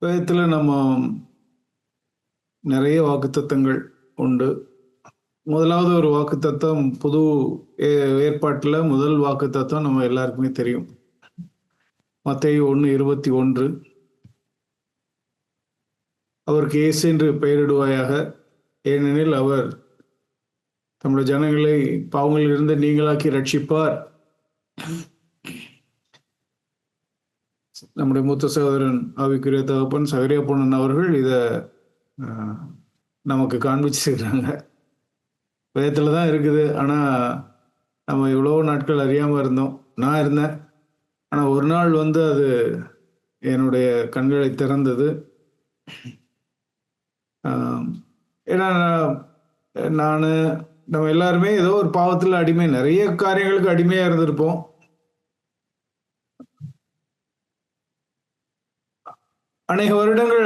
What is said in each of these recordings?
வேதத்துல நம்ம நிறைய வாக்குத்தத்தங்கள் உண்டு. முதலாவது ஒரு வாக்குத்தத்தம் புது ஏற்பாட்டுல முதல் வாக்குத்தத்தம் நம்ம எல்லாருக்குமே தெரியும். மத்தேயு 1:21 அவருக்கு இயேசு என்று பெயரிடுவாயாக, ஏனெனில் அவர் தம்முடைய ஜனங்களை பாவங்களில் இருந்து நீங்களாக்கி ரட்சிப்பார். நம்முடைய மூத்த சகோதரன் ஆவிக்குரிய தகப்பன் சகரியா பொன்னன் அவர்கள் இத நமக்கு காண்பிச்சிருக்கிறாங்க. வேதத்துல தான் இருக்குது. ஆனா நம்ம இவ்வளோ நாட்கள் அறியாம இருந்தோம். நான் இருந்தேன். ஆனா ஒரு நாள் அது என்னுடைய கண்களை திறந்தது. ஏன்னா நம்ம எல்லாருமே ஏதோ ஒரு பாவத்துல அடிமை, நிறைய காரியங்களுக்கு அடிமையா இருந்திருப்போம். அநேக வருடங்கள்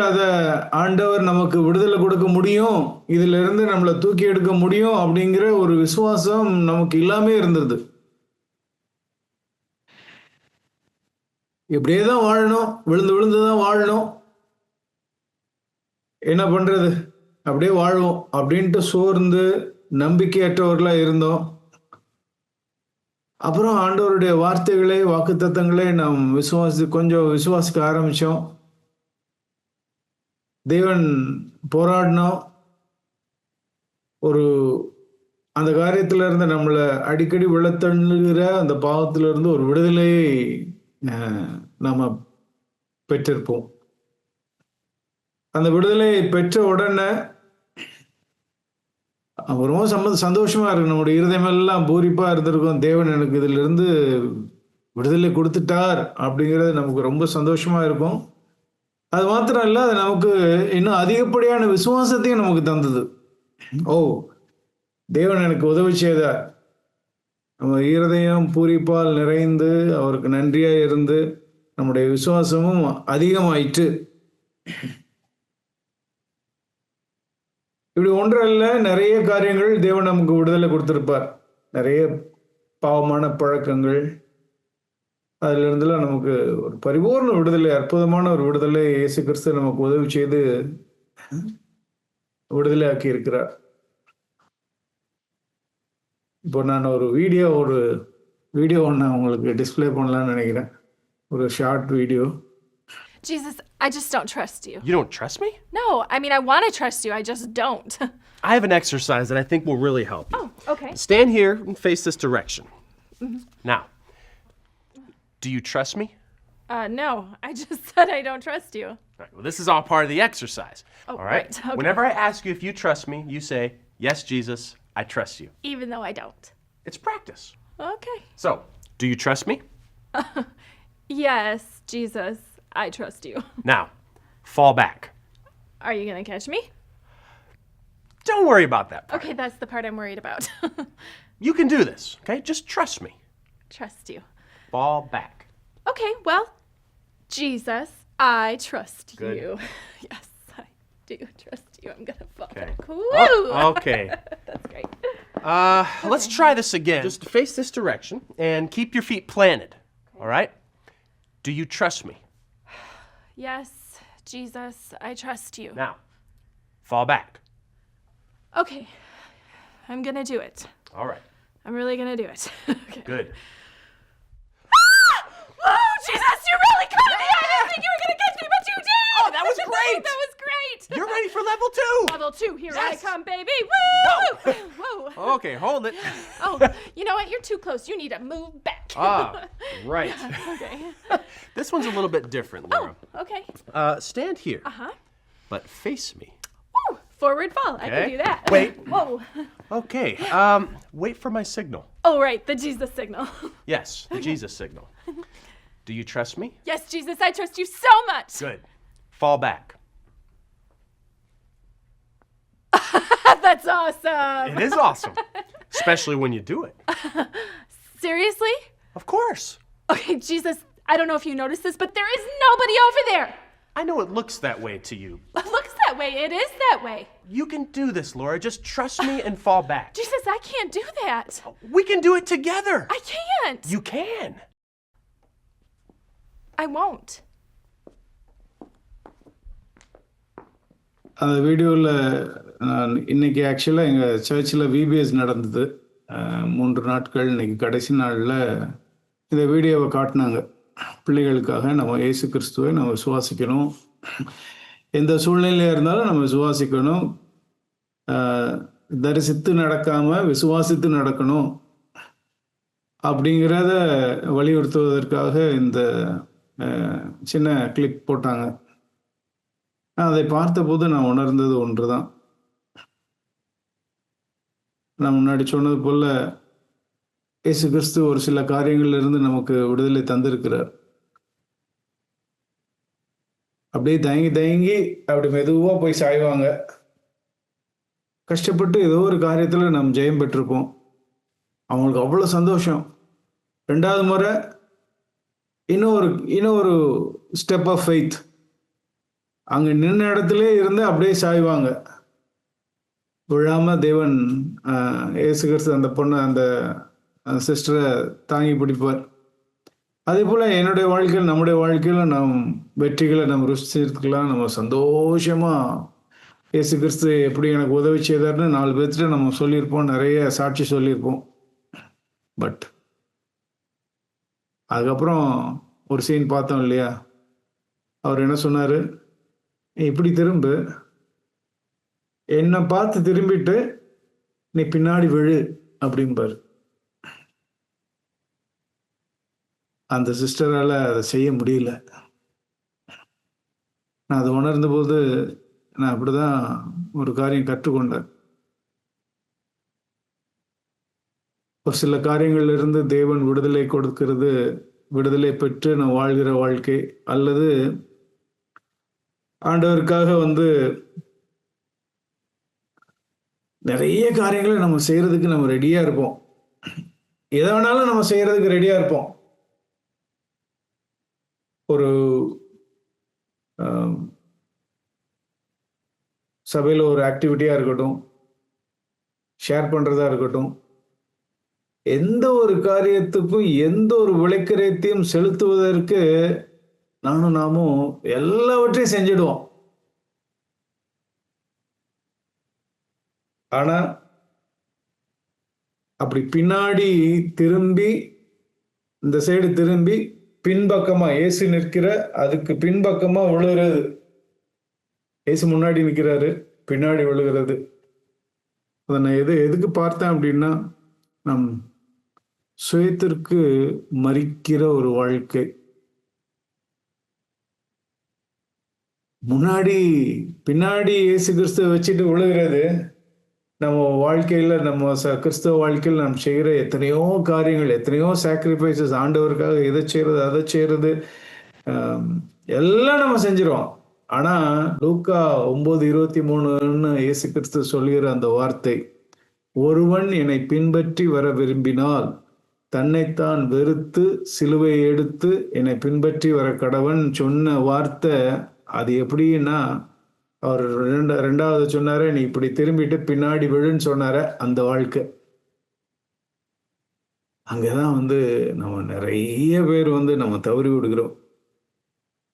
ஆண்டவர் நமக்கு விடுதலை கொடுக்க முடியும், இதுல இருந்து நம்மளை தூக்கி எடுக்க முடியும் அப்படிங்கிற ஒரு விசுவாசம் நமக்கு இல்லாமே இருந்தது. இப்படியேதான் வாழணும், விழுந்து விழுந்துதான் வாழணும், என்ன பண்றது, அப்படியே வாழ்வோம் அப்படின்ட்டு சோர்ந்து நம்பிக்கையற்றவர்களா இருந்தோம். அப்புறம் ஆண்டவருடைய வார்த்தைகளை வாக்குத்தத்தங்களை நாம் கொஞ்சம் விசுவாசிக்க ஆரம்பிச்சோம். தேவன் போராடினோம். அந்த காரியத்துல இருந்து நம்மளை அடிக்கடி விழத்தள்ளுகிற அந்த பாவத்துல இருந்து ஒரு விடுதலையை நாம பெற்றிருப்போம். அந்த விடுதலையை பெற்ற உடனே ரொம்ப சந்தோஷமா இருக்கு. நம்முடைய இருதயமெல்லாம் பூரிப்பா இருந்திருக்கும். தேவன் எனக்கு இதுல இருந்து விடுதலை கொடுத்துட்டார் அப்படிங்கிறது நமக்கு ரொம்ப சந்தோஷமா இருக்கும். அது மாத்திரம் இல்ல, அது நமக்கு இன்னும் அதிகப்படியான விசுவாசத்தையும் நமக்கு தந்தது. தேவன் எனக்கு உதவி செய்தார். நம்ம இருதயம் பூரிப்பால் நிறைந்து அவருக்கு நன்றியா இருந்து நம்முடைய விசுவாசமும் அதிகமாயிற்று. இப்படி ஒன்றல்ல, நிறைய காரியங்கள் தேவன் நமக்கு விடுதலை கொடுத்திருப்பார். நிறைய பாவமான பழக்கங்கள், அதுல இருந்துலாம் நமக்கு ஒரு பரிபூர்ண விடுதலை, அற்புதமான ஒரு விடுதலை இயேசு கிறிஸ்து நமக்கு உதவி செய்து விடுதலை ஆக்கி இருக்கிறார். இப்போ நான் ஒரு வீடியோ ஒன்று உங்களுக்கு டிஸ்பிளே பண்ணலாம்னு நினைக்கிறேன். ஒரு short video. Jesus, I just don't trust you. You don't trust me? No, I mean, I want to trust you. I just don't. I have an exercise that I think will really help you. Oh, okay. Stand here and face this direction. Now, do you trust me? No, I just said I don't trust you. All right, well, this is all part of the exercise. Oh, all right? right, okay. Whenever I ask you if you trust me, you say, yes, Jesus, I trust you. Even though I don't. It's practice. Okay. So, do you trust me? Yes, Jesus, I trust you. Now, fall back. Are you going to catch me? Don't worry about that part. Okay, that's the part I'm worried about. You can do this, okay? Just trust me. Trust you. Fall back. Okay, well, Jesus, I trust Good. you. Yes, I do trust you. I'm going to fall Okay. back. Woo! Oh, okay. That's great. Let's try this again. Just face this direction and keep your feet planted. All right? Do you trust me? Yes, Jesus, I trust you. Now, fall back. Okay, I'm going to do it. All right. I'm really going to do it. Okay. Good. Oh, Jesus, you really caught me! I didn't think you were going to catch me, but you did! Oh, that was great! That was great! You're ready for level 2. Level 2, here I Yes! come, baby! Woo! Whoa! Okay, hold it. Oh, you know what? You're too close. You need to move back. Right. Okay. This one's a little bit different, Laura. Okay. Stand here. Uh-huh. But face me. Woo! Forward fall. I can Okay. do that. Wait. Whoa. Okay. Wait for my signal. Oh, right, the Jesus signal. Yes, the Jesus signal. Do you trust me? Yes, Jesus, I trust you so much. Good. Fall back. That's awesome. It is awesome. Especially when you do it. Seriously? Of course. Okay, Jesus, I don't know if you noticed this, but there is nobody over there. I know it looks that way to you. It looks that way. It is that way. You can do this, Laura. Just trust me and fall back. Jesus, I can't do that. We can do it together. I can't. You can. I won't. அந்த வீடியோவில் நான் இன்னைக்கு ஆக்சுவலாக எங்கள் சர்ச்சில் VBS நடந்தது. 3 நாட்கள். இன்னைக்கு கடைசி நாளில் இந்த வீடியோவை காட்டினாங்க. பிள்ளைகளுக்காக நம்ம இயேசு கிறிஸ்துவை நம்ம விசுவாசிக்கணும், எந்த சூழ்நிலையாக இருந்தாலும் நம்ம விசுவாசிக்கணும், தரிசித்து நடக்காமல் விசுவாசித்து நடக்கணும் அப்படிங்கிறத வலியுறுத்துவதற்காக இந்த சின்ன கிளிப் போட்டாங்க. அதை பார்த்தபோது நான் உணர்ந்தது ஒன்று தான். நான் முன்னாடி சொன்னது போல் இயேசு கிறிஸ்து ஒரு சில காரியங்களிலிருந்து நமக்கு விடுதலை தந்திருக்கிறார். அப்படியே தயங்கி அப்படி மெதுவாக போய் சாய்வாங்க. கஷ்டப்பட்டு ஏதோ ஒரு காரியத்தில் நம்ம ஜெயம் பெற்றிருப்போம். அவங்களுக்கு அவ்வளோ சந்தோஷம். 2வது முறை இன்னொரு ஸ்டெப் ஆஃப் ஃபெய்த். அங்கே நின்ன இடத்துல இருந்து அப்படியே சாய்வாங்க. விழாம தேவன் இயேசு கிறிஸ்து அந்த பொண்ணை, அந்த சிஸ்டரை தாங்கி பிடிப்பார். அதே போல் என்னுடைய வாழ்க்கையில், நம்முடைய வாழ்க்கையில் நம் வெற்றிகளை நம்ம ருசிச்சிருக்கலாம். நம்ம சந்தோஷமாக இயேசு கிறிஸ்து எப்படி எனக்கு உதவி செய்தார்னு 4 பேர்த்திட்ட நம்ம சொல்லியிருப்போம், நிறைய சாட்சி சொல்லியிருப்போம். பட் அதுக்கப்புறம் ஒரு சீன் பார்த்தோம் இல்லையா? அவர் என்ன சொன்னார்? இப்படி திரும்பு, என்னை பார்த்து திரும்பிட்டு நீ பின்னாடி விழு அப்படின்பார். அந்த சிஸ்டரால் அதை செய்ய முடியல. நான் அதை உணர்ந்த போது நான் அப்படிதான் ஒரு காரியம் கற்றுக்கொண்டேன். ஒரு சில காரியங்களிலிருந்து தேவன் விடுதலை கொடுக்கிறது, விடுதலை பெற்று நான் வாழ்கிற வாழ்க்கை, அல்லது ஆண்டவருக்காக நிறைய காரியங்களை நம்ம செய்யறதுக்கு நம்ம ரெடியா இருப்போம். எதை வேணாலும் நம்ம செய்யறதுக்கு ரெடியா இருப்போம். ஒரு சபையில் ஒரு ஆக்டிவிட்டியா இருக்கட்டும், ஷேர் பண்றதா இருக்கட்டும், எந்த ஒரு காரியத்துக்கும் எந்த ஒரு விளைக்கரையத்தையும் செலுத்துவதற்கு நாமும் எல்லாவற்றையும் செஞ்சிடுவோம். ஆனா அப்படி பின்னாடி திரும்பி, இந்த சைடு திரும்பி பின்பக்கமா இயேசு நிற்கிற அதுக்கு பின்பக்கமா விழுகிறது. இயேசு முன்னாடி நிற்கிறாரு, பின்னாடி விழுகிறது. அதை நான் எதுக்கு பார்த்தேன் அப்படின்னா, நம் சுயத்திற்கு மரிக்கிற ஒரு வாழ்க்கை. பின்னாடி இயேசு கிறிஸ்துவ வச்சுட்டு விழுகிறது. நம்ம வாழ்க்கையில், நம்ம கிறிஸ்தவ வாழ்க்கையில் நாம் செய்கிற எத்தனையோ காரியங்கள், எத்தனையோ சாக்ரிஃபைசஸ், ஆண்டவருக்காக இதை செய்கிறது அதை செய்கிறது எல்லாம் நம்ம செஞ்சிருவோம். ஆனால் லூக்கா 9:23 இயேசு கிறிஸ்து சொல்லுகிற அந்த வார்த்தை, ஒருவன் என்னை பின்பற்றி வர விரும்பினால் தன்னைத்தான் வெறுத்து சிலுவை எடுத்து என்னை பின்பற்றி வர கடவன் சொன்ன வார்த்தை. அது எப்படின்னா, அவர் 2வது சொன்னாரு, நீ இப்படி திரும்பிட்டு பின்னாடி விழுன்னு சொன்னார. அந்த வாழ்க்கை அங்கதான் நம்ம நிறைய பேர் நம்ம தவறி விடுகிறோம்.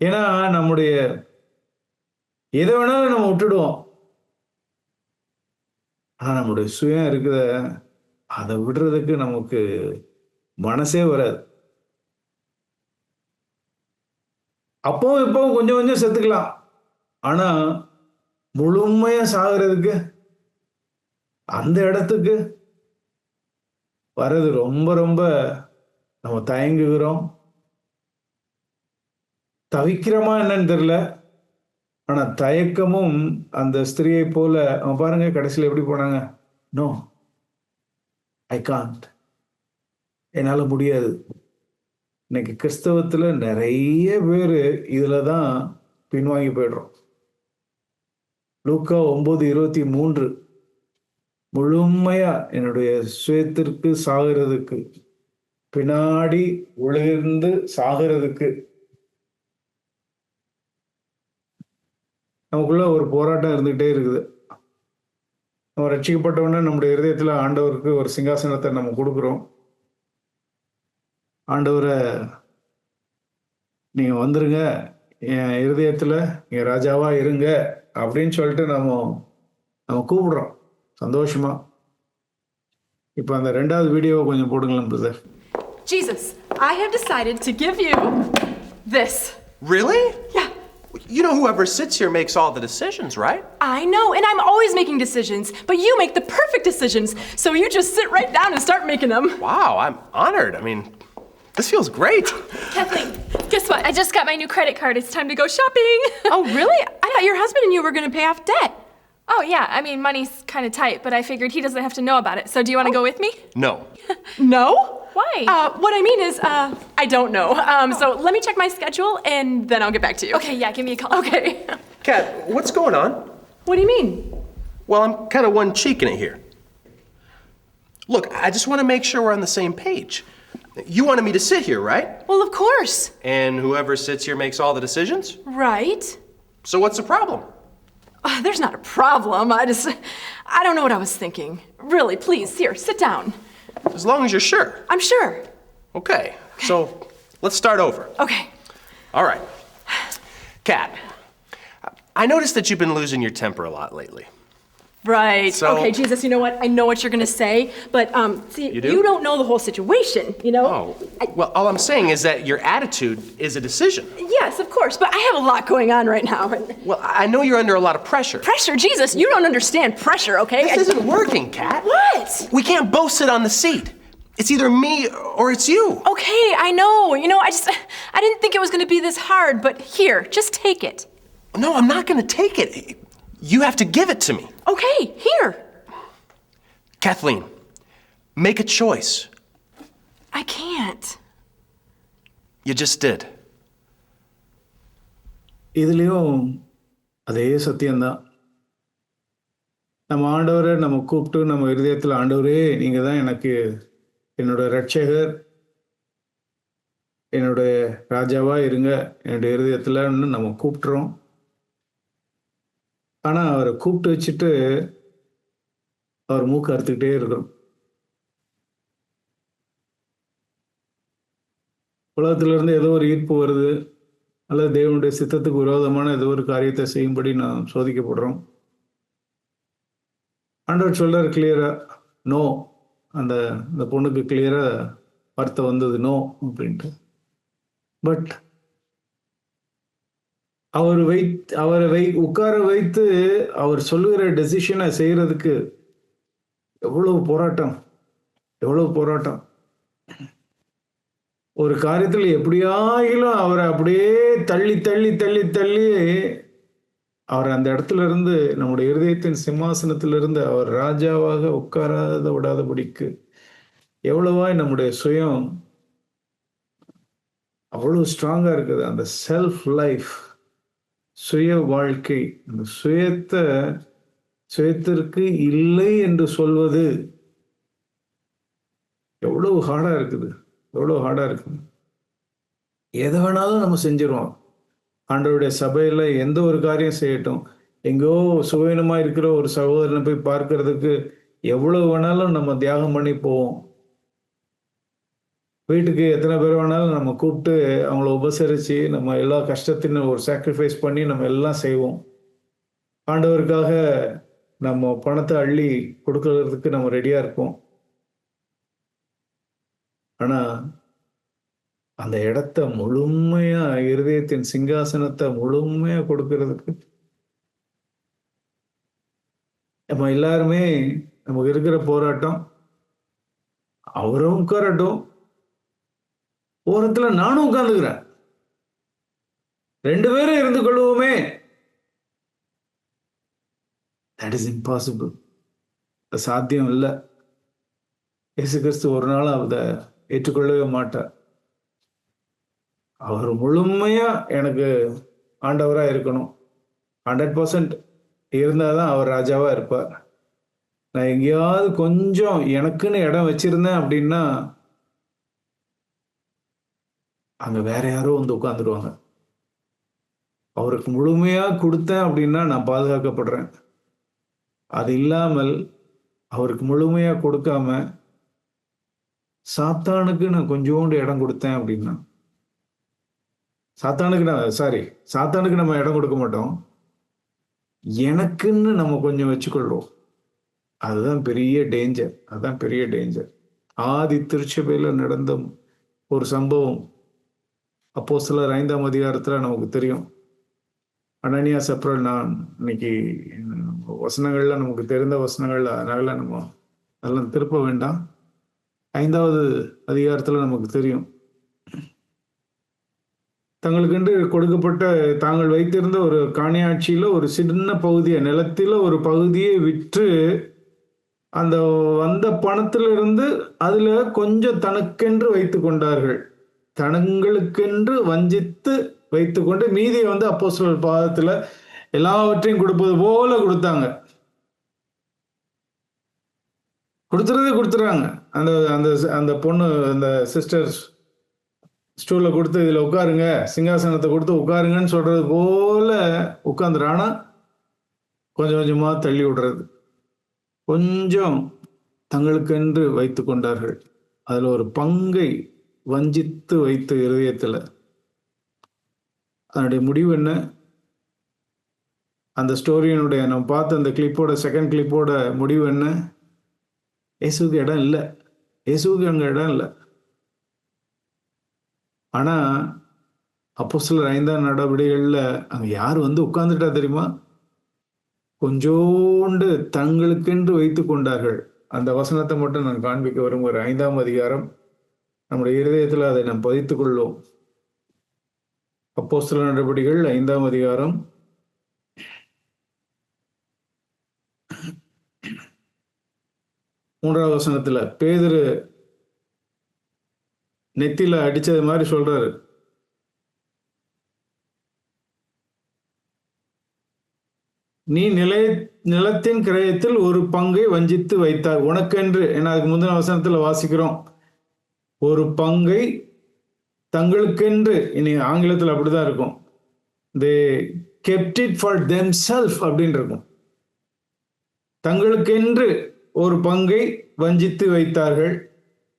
ஏன்னா நம்முடைய எதை வேணாலும் நம்ம விட்டுடுவோம். ஆனா நம்முடைய சுயம் இருக்குத, அதை விடுறதுக்கு நமக்கு மனசே வராது. அப்பவும் இப்பவும் கொஞ்சம் கொஞ்சம் செத்துக்கலாம். ஆனா முழுமையா சாகிறதுக்கு, அந்த இடத்துக்கு வர்றது ரொம்ப ரொம்ப நம்ம தயங்குகிறோம். தவிக்கிறோமா என்னன்னு தெரியல. ஆனா தயக்கமும் அந்த ஸ்திரியை போல, பாருங்க கடைசியில் எப்படி போனாங்க. நோ, ஐ காண்ட், என்னால முடியாது. இன்னைக்கு கிறிஸ்தவத்துல நிறைய பேர் இதுல தான் பின்வாங்கி போயிடுறோம். லூக்கா 9:23 முழுமையா என்னுடைய சுயத்திற்கு சாகிறதுக்கு, பின்னாடி விழுந்து சாகிறதுக்கு நமக்குள்ள ஒரு போராட்டம் இருந்துகிட்டே இருக்குது. நம்ம ரட்சிக்கப்பட்டவொன்னே நம்முடைய இருதயத்துல ஆண்டவருக்கு ஒரு சிங்காசனத்தை நம்ம கொடுக்குறோம். ஆண்டவரை, நீங்க வந்துருங்க, என் இருதயத்துல என் ராஜாவா இருங்க அப்படின்னு சொல்லிட்டு நம்ம கூப்பிடுறோம் சந்தோஷமா. இப்போ அந்த 2வது வீடியோவை கொஞ்சம் போடுங்களேன் brother. Jesus, I have decided to give you this. Really? Yeah, You know whoever sits here makes all the decisions, right? I know, and I'm always making decisions, but you make the perfect decisions. So you just sit right down and start making them. Wow, I'm honored. I mean, this feels great. Kathleen, guess what? I just got my new credit card. It's time to go shopping. Oh, really? I thought your husband and you were going to pay off debt. Oh, yeah. I mean, money's kind of tight, but I figured he doesn't have to know about it. So do you want to go with me? No. No? Why? What I mean is, I don't know. So let me check my schedule and then I'll get back to you. Okay, yeah, give me a call. Okay. Kat, what's going on? What do you mean? Well, I'm kind of one cheeking it here. Look, I just want to make sure we're on the same page. You wanted me to sit here, right? Well, of course. And whoever sits here makes all the decisions? Right. So what's the problem? There's not a problem. I don't know what I was thinking. Really, please, here, sit down. As long as you're sure. I'm sure. Okay, so let's start over. Okay. All right. Kat, I noticed that you've been losing your temper a lot lately. Right. So- Okay, Jesus, you know what? I know what you're going to say, but see, You do? you don't know the whole situation, you know? Oh, well, all I'm saying is that your attitude is a decision. Yes, of course, but I have a lot going on right now. Well, I know you're under a lot of pressure. Pressure, Jesus, you don't understand pressure, okay? This isn't working, Kat. What? We can't both sit on the seat. It's either me or it's you. Okay, I know. You know, I didn't think it was going to be this hard, but here, just take it. No, I'm not going to take it. You have to give it to me. Okay, here. Kathleen, make a choice. I can't. You just did. இதுலேயும் அதே சத்தியம்தான். நம்ம ஆண்டவரை நம்ம கூப்பிட்டு நம்ம இருதயத்தில், ஆண்டவரே நீங்கள் தான் எனக்கு என்னோட ரட்சகர், என்னுடைய ராஜாவாக இருங்க என்னுடைய இருதயத்தில்னு நம்ம கூப்பிட்டுறோம். ஆனால் அவரை கூப்பிட்டு வச்சுட்டு அவர் மூக்கு அறுத்துக்கிட்டே இருக்கிறோம். உலகத்திலிருந்து ஏதோ ஒரு ஈர்ப்பு வருது, அல்லது தேவனுடைய சித்தத்துக்கு விரோதமான ஏதோ ஒரு காரியத்தை செய்யும்படி நாம் சோதிக்கப்படுறோம். ஆண்டவர் சொல்றார் கிளியரா, நோ. அந்த பொண்ணுக்கு கிளியரா வார்த்தை வந்தது, நோ அப்படின்ட்டு. பட் அவரை உட்கார வைத்து அவர் சொல்லுகிற டெசிஷனை செய்யறதுக்கு எவ்வளவு போராட்டம். ஒரு காரியத்தில் எப்படியாயிலும் அவரை அப்படியே தள்ளி அவர் அந்த இடத்துல இருந்து, நம்முடைய இருதயத்தின் சிம்மாசனத்திலிருந்து அவர் ராஜாவாக உட்காராத விடாதபடிக்கு எவ்வளவாய் நம்முடைய சுயம் அவ்வளவு ஸ்ட்ராங்கா இருக்குது. அந்த செல்ஃப் லைஃப், சுய வாழ்க்கை, அந்த சுயத்திற்கு இல்லை என்று சொல்வது எவ்வளவு ஹார்டா இருக்குது. எதை வேணாலும் நம்ம செஞ்சிருவோம். ஆண்டவருடைய சபையில எந்த ஒரு காரியம் செய்யட்டும், எங்கோ சுயநமா இருக்கிற ஒரு சகோதரனை போய் பார்க்கறதுக்கு எவ்வளவு வேணாலும் நம்ம தியாகம் பண்ணி போவோம். வீட்டுக்கு எத்தனை பேர் வேணாலும் நம்ம கூப்பிட்டு அவங்கள உபசரித்து நம்ம எல்லா கஷ்டத்திനും ஒரு சாக்ரிஃபைஸ் பண்ணி நம்ம எல்லாம் செய்வோம். ஆண்டவருக்காக நம்ம பணத்தை அள்ளி கொடுக்கறதுக்கு நம்ம ரெடியாக இருப்போம். ஆனால் அந்த இடத்த முழுமையாக, இருதயத்தின் சிங்காசனத்தை முழுமையாக கொடுக்கறதுக்கு நம்ம எல்லாருமே, நமக்கு இருக்கிற போராட்டம், அவரும் உட்காரட்டும், ஓரத்துல நானும் உட்கார்ந்துக்கிறேன், 2 பேரும் இருந்து கொள்வோமே. That is impossible. அது சாத்தியம் இல்லை. இயேசு கிறிஸ்து ஒரு நாள் அதை ஏற்றுக்கொள்ளவே மாட்டார். அவர் முழுமையா எனக்கு ஆண்டவரா இருக்கணும், 100% இருந்தாதான் அவர் ராஜாவா இருப்பார். நான் எங்கேயாவது கொஞ்சம் எனக்குன்னு இடம் வச்சிருந்தேன் அப்படின்னா அங்க வேற யாரோ வந்து உட்காந்துருவாங்க. அவருக்கு முழுமையா கொடுத்தேன் அப்படின்னா நான் பாதுகாக்கப்படுறேன். அது இல்லாமல் அவருக்கு முழுமையா கொடுக்காம சாத்தானுக்கு நான் கொஞ்சோண்டு இடம் கொடுத்தேன் அப்படின்னா, சாத்தானுக்கு நம்ம இடம் கொடுக்க மாட்டோம். எனக்குன்னு நம்ம கொஞ்சம் வச்சுக்கொள்வோம். அதுதான் பெரிய டேஞ்சர். அதுதான் பெரிய டேஞ்சர். ஆதி திருச்சபையில நடந்த ஒரு சம்பவம் அப்போஸ்தலர் 5ஆம் அதிகாரத்துல நமக்கு தெரியும். அனனியா சப்ரல் நான் இன்னைக்கு வசனங்கள்ல நமக்கு தெரிந்த வசனங்கள்ல, அதனால நம்ம அதெல்லாம் திருப்ப வேண்டாம். 5வது அதிகாரத்துல நமக்கு தெரியும். தங்களுக்கென்று கொடுக்கப்பட்ட தாங்கள் வைத்திருந்த ஒரு காணியாட்சியில ஒரு சின்ன பகுதியை, நிலத்தில ஒரு பகுதியை விற்று அந்த வந்த பணத்திலிருந்து அதுல கொஞ்சம் தனக்கென்று வைத்துக் கொண்டார்கள். தங்களுக்கென்று வஞ்சித்து வைத்துக்கொண்டு மீதியை அப்போஸ்தலர் பாதத்துல எல்லாவற்றையும் கொடுப்பது போல கொடுத்தாங்க. கொடுத்துறாங்க. அந்த அந்த அந்த பொண்ணு, அந்த சிஸ்டர்ஸ் ஸ்டூலை கொடுத்து இதில் உட்காருங்க, சிங்காசனத்தை கொடுத்து உட்காருங்கன்னு சொல்றது போல உட்காந்துரு. ஆனால் கொஞ்சம் கொஞ்சமாக தள்ளி விடுறது. கொஞ்சம் தங்களுக்கென்று வைத்து கொண்டார்கள். அதில் ஒரு பங்கை வஞ்சித்து வைத்த இருதயத்தில். அதனுடைய முடிவு என்ன? அந்த ஸ்டோரியினுடைய நம்ம பார்த்த அந்த கிளிப்போட செகண்ட் கிளிப்போட முடிவு என்ன? இயேசுவுக்கு இடம் இல்லை. இயேசுவுக்கு அங்கே இடம் இல்லை. ஆனா அப்போஸ்தலர் 5ஆம் நடவடிக்கைகள்ல அங்க யார் உட்கார்ந்துட்டா தெரியுமா? கொஞ்சோண்டு தங்களுக்கென்று வைத்துக் கொண்டார்கள். அந்த வசனத்தை மட்டும் நான் காண்பிக்க விரும்புகிறேன். 5ஆம் அதிகாரம் நம்முடைய இருதயத்தில் அதை நாம் பதித்துக் கொள்வோம். அப்போஸ்தலர் நடவடிக்கைகள் 5ஆம் அதிகாரம் 3வது வசனத்துல பேதுரு நெத்தில அடிச்சது மாதிரி சொல்றாரு. நீ நிலத்தின் கிரயத்தில் ஒரு பங்கை வஞ்சித்து வைத்தாய் உனக்கென்று. ஏன்னா அதுக்கு முந்தின வசனத்துல வாசிக்கிறோம், ஒரு பங்கை தங்களுக்கென்று. இனி ஆங்கிலத்தில் அப்படிதான் இருக்கும், they kept it for themselves அப்படின்னு இருக்கும். தங்களுக்கென்று ஒரு பங்கை வஞ்சித்து வைத்தார்கள்.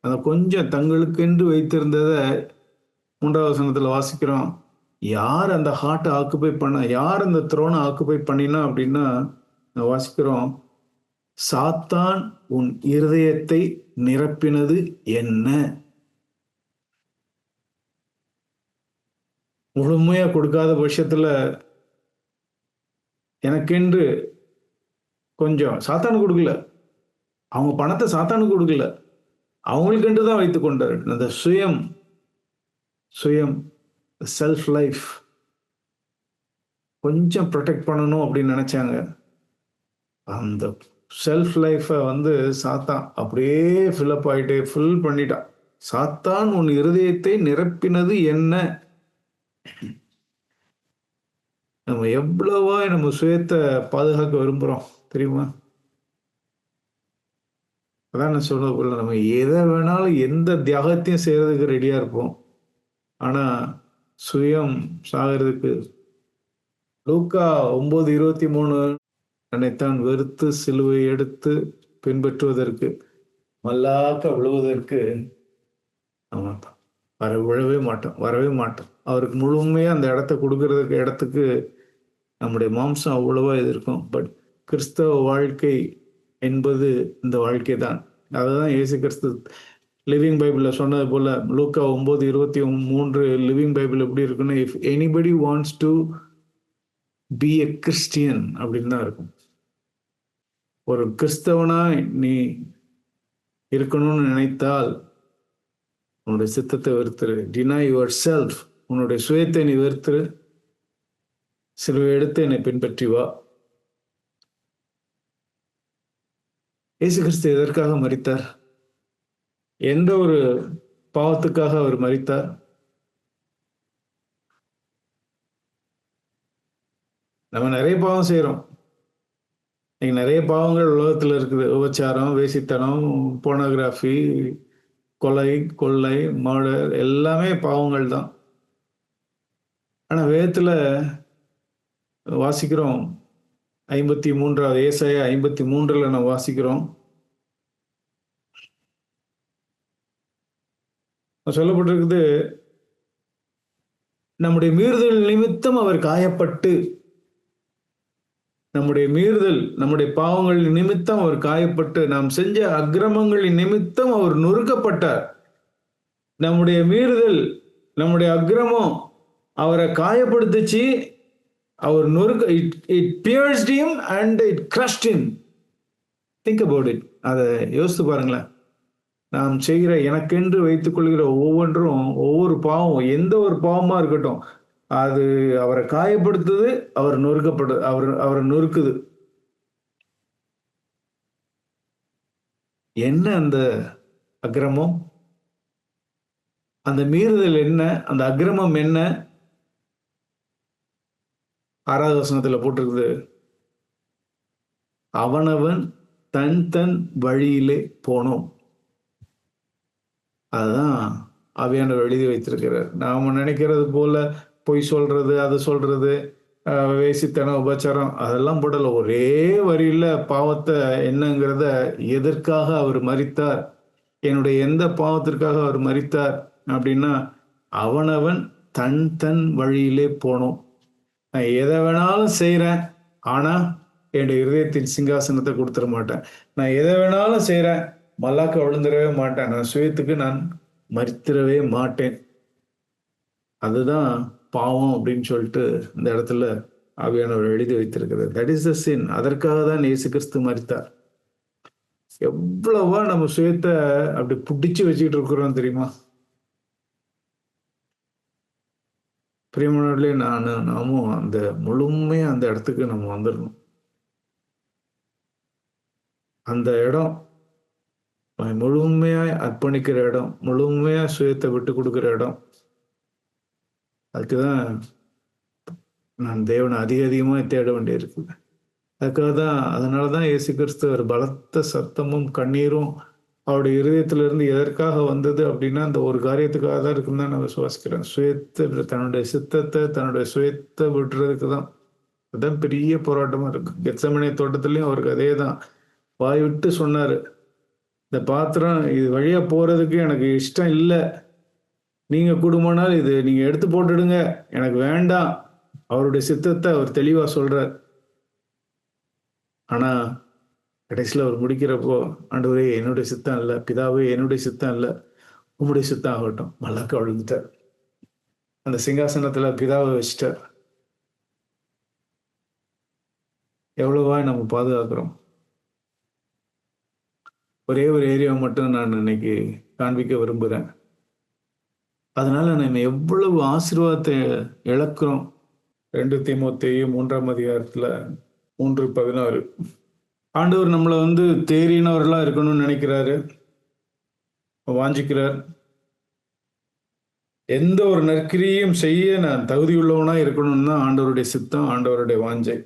அந்த கொஞ்சம் தங்களுக்கென்று வைத்திருந்ததை 3வது வசனத்துல வாசிக்கிறோம். யார் அந்த ஹார்ட்டை ஆக்குபை பண்ண, யார் அந்த த்ரோனை ஆக்குபை பண்ணினா அப்படின்னா வாசிக்கிறோம், சாத்தான் உன் இருதயத்தை நிரப்பினது என்ன? முழுமையா கொடுக்காத பட்சத்துல எனக்கென்று கொஞ்சம், சாத்தானு கொடுக்கல, அவங்க பணத்தை சாத்தானு கொடுக்கல, அவங்களுக்கென்று தான் வைத்துக் கொண்டார். அந்த சுயம் செல்ஃப் லைஃப் கொஞ்சம் ப்ரொடெக்ட் பண்ணணும் அப்படின்னு நினைச்சாங்க. அந்த செல்ஃப் லைஃபை சாத்தான் அப்படியே ஃபில்அப் ஆயிட்டு ஃபில் பண்ணிட்டான். சாத்தான் உன் இருதயத்தை நிரப்பினது என்ன? நம்ம எவ்வளவா நம்ம சுயத்தை பாதுகாக்க விரும்புறோம் தெரியுமா? அதான் நான் சொல்ல, நம்ம எதை வேணாலும் எந்த தியாகத்தையும் செய்யறதுக்கு ரெடியா இருப்போம். ஆனா சுயம் சாகிறதுக்கு. லூக்கா 9:23 தன்னைத்தான் வெறுத்து சிலுவை எடுத்து பின்பற்றுவதற்கு, மல்லாக்க விழுவதற்கு வரவே மாட்டோம். அவருக்கு முழுமையா அந்த இடத்த கொடுக்கறதுக்கு இடத்துக்கு நம்முடைய மாம்சம் அவ்வளவா இது இருக்கும். பட் கிறிஸ்தவ வாழ்க்கை என்பது இந்த வாழ்க்கை தான். அதுதான் இயேசு கிறிஸ்து லிவிங் பைபிள்ல சொன்னது போல, லூக்கா 9:23 லிவிங் பைபிள் எப்படி இருக்குன்னா, if anybody wants to be a Christian அப்படின்னு தான் இருக்கும். ஒரு கிறிஸ்தவனா நீ இருக்கணும்னு நினைத்தால் உன்னுடைய சித்தத்தை வெறுத்துரு. டினை யுவர் செல்ஃப், உன்னுடைய சுயத்தை நீ வெறுத்துரு, சிலுவை எடுத்து என்னை பின்பற்றி வா. இயேசு கிறிஸ்து எதற்காக மரித்தார்? எந்த ஒரு பாவத்துக்காக அவர் மரித்தார்? நம்ம நிறைய பாவம் செய்யறோம். இன்னைக்கு நிறைய பாவங்கள் உலகத்துல இருக்குது. உபச்சாரம், வேசித்தனம், போனோகிராஃபி, கொலை, கொள்ளை, மர்டர் எல்லாமே பாவங்கள் தான். ஆனா வேதத்துல வாசிக்கிறோம், 53வது ஏசாயா 53ல நம்ம வாசிக்கிறோம், சொல்லப்பட்டிருக்குது, நம்முடைய மீறுதல் நிமித்தம் அவர் காயப்பட்டு நம்முடைய மீறுதல், நம்முடைய பாவங்களின் நிமித்தம் அவர் காயப்பட்டு, நாம் செஞ்ச அக்கிரமங்களின் நிமித்தம் அவர் நொறுக்கப்பட்டார். நம்முடைய மீறுதல், நம்முடைய அக்கிரமம் அவரை காயப்படுத்துச்சு. அவர் நொறுக்க, it pierced him and it crushed him. Think about it. அதை யோசித்து பாருங்களேன். நாம் செய்கிற, எனக்கென்று வைத்துக் கொள்கிற ஒவ்வொன்றும், ஒவ்வொரு பாவம், எந்த ஒரு பாவமா இருக்கட்டும், அது அவரை காயப்படுத்துது, அவர் அவரை நொறுக்குது. என்ன அந்த அக்கிரமம், அந்த மீறுதல் என்ன, அந்த அக்கிரமம் என்ன? 6வது வசனத்துல போட்டிருக்குது, அவனவன் தன் தன் வழியிலே போனோம். அதுதான் ஆவியானவர் எழுதி வைத்திருக்கிறார். நாம நினைக்கிறது போல பொய் சொல்றது, அது சொல்றது, வேசித்தனம், உபச்சாரம் அதெல்லாம் போடல. ஒரே வரியில பாவத்தை என்னங்கிறத, எதற்காக அவர் மரித்தார், என்னுடைய எந்த பாவத்திற்காக அவர் மரித்தார் அப்படின்னா, அவனவன் தன் தன் வழியிலே போனோம். நான் எதை வேணாலும் செய்கிறேன், ஆனால் என்னுடைய இருதயத்தின் சிங்காசனத்தை கொடுத்துட மாட்டேன். நான் எதை வேணாலும் செய்கிறேன், மல்லாக்க விழுந்துடவே மாட்டேன். நான் சுயத்துக்கு நான் மரித்திடவே மாட்டேன். அதுதான் பாவம் அப்படின்னு சொல்லிட்டு இந்த இடத்துல ஆவியானவர் எழுதி வைத்திருக்கிறது. தட் இஸ் த சின். அதற்காக தான் இயேசு கிறிஸ்து மரித்தார். எவ்வளவா நம்ம சுயத்தை அப்படி புடிச்சு வச்சுக்கிட்டு இருக்கிறோம் தெரியுமா? பிரியமானவர்களே, நாமும் அந்த முழுமையா அந்த இடத்துக்கு நம்ம வந்துடணும். அந்த இடம் முழுமையா அர்ப்பணிக்கிற இடம், முழுமையா சுயத்தை விட்டு கொடுக்கிற இடம். அதுக்குதான் நான் தேவனை அதிகமாக தேட வேண்டியிருக்கு. அதுக்காக தான், அதனாலதான் இயேசு கிறிஸ்து ஒரு பலத்த சத்தமும் கண்ணீரும் அவருடைய இருதயத்திலிருந்து எதற்காக வந்தது அப்படின்னா, அந்த ஒரு காரியத்துக்காக தான் இருக்குன்னு தான் நான் விசுவாசிக்கிறேன். சுயத்தை, தன்னுடைய சித்தத்தை, தன்னுடைய சுயத்தை விட்டுறதுக்கு தான். அதுதான் பெரிய போராட்டமா இருக்கு. கெத்செமனே தோட்டத்திலையும் அவருக்கு அதே தான். வாய் விட்டு சொன்னாரு, இந்த பாத்திரம் இது வழியா போறதுக்கு எனக்கு இஷ்டம் இல்லை, நீங்க கூடுமானால் இது நீங்க எடுத்து போட்டுடுங்க, எனக்கு வேண்டாம். அவருடைய சித்தத்தை அவர் தெளிவா சொல்றார். ஆனா கடைசியில் அவர் முடிக்கிறப்போ, ஆண்டவரே என்னுடைய சித்தம் இல்லை, பிதாவே என்னுடைய சித்தம் இல்லை, உம்முடைய சித்தம் ஆகட்டும். மல்லாக்க விழுந்துட்டார். அந்த சிங்காசனத்துல பிதாவை வச்சுட்டார். எவ்வளவா நம்ம பாதுகாக்கிறோம். ஒரே ஒரு ஏரியாவை மட்டும் நான் இன்னைக்கு காண்பிக்க விரும்புகிறேன். அதனால நம்ம எவ்வளவு ஆசீர்வாதத்தை இழக்கிறோம். 2 தீமோத்தேயு 3ஆம் அதிகாரத்துல 3:16. ஆண்டவர் நம்மளை தேறினவர்களா இருக்கணும்னு நினைக்கிறாரு, வாஞ்சிக்கிறார். எந்த ஒரு நற்கிரியும் செய்ய நான் தகுதியுள்ளவனா இருக்கணும்னு தான் ஆண்டவருடைய சித்தம், ஆண்டவருடைய வாஞ்சை.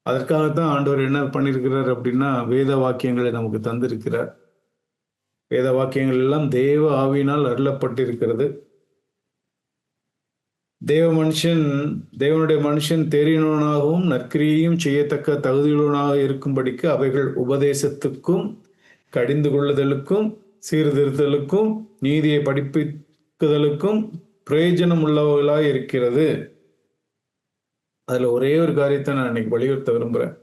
அதற்காகத்தான் ஆண்டவர் என்ன பண்ணியிருக்கிறார் அப்படின்னா, வேத வாக்கியங்களை நமக்கு தந்திருக்கிறார். வேத வாக்கியங்கள் எல்லாம் தேவ ஆவியினால் அருளப்பட்டிருக்கிறது. தேவனுடைய மனுஷன் தேறினவனாகவும் நற்கிரியையும் செய்யத்தக்க தகுதியுள்ளவனாக இருக்கும்படிக்கு அவைகள் உபதேசத்துக்கும், கடிந்து கொள்ளுதலுக்கும், சீர்திருத்தலுக்கும், நீதியை படிப்பிக்குதலுக்கும் பிரயோஜனம் உள்ளவர்களாக இருக்கிறது. அதுல ஒரே ஒரு காரியத்தை நான் இன்னைக்கு வலியுறுத்த விரும்புறேன்.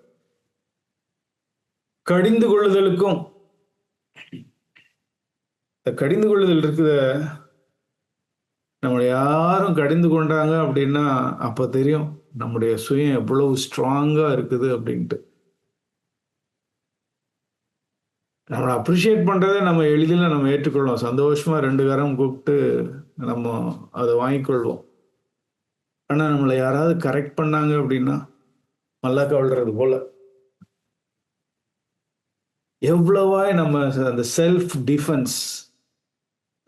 கடிந்து கொள்ளுதலுக்கும். கடிந்து கொள்ளுதல் இருக்குத, நம்மளை யாரும் கடிந்து கொண்டாங்க அப்படின்னா அப்ப தெரியும் நம்முடைய சுயம் எவ்வளவு ஸ்ட்ராங்கா இருக்குது அப்படின்ட்டு. நம்மளை அப்ரிஷியேட் பண்றதை நம்ம எளிதில் நம்ம ஏற்றுக்கொள்வோம். சந்தோஷமா 2 கரம் கூப்பிட்டு நம்ம அதை வாங்கிக்கொள்வோம். ஆனா நம்மளை யாராவது கரெக்ட் பண்ணாங்க அப்படின்னா மல்லாக்க விழுறது போல எவ்வளவா நம்ம அந்த செல்ஃப் டிஃபென்ஸ்,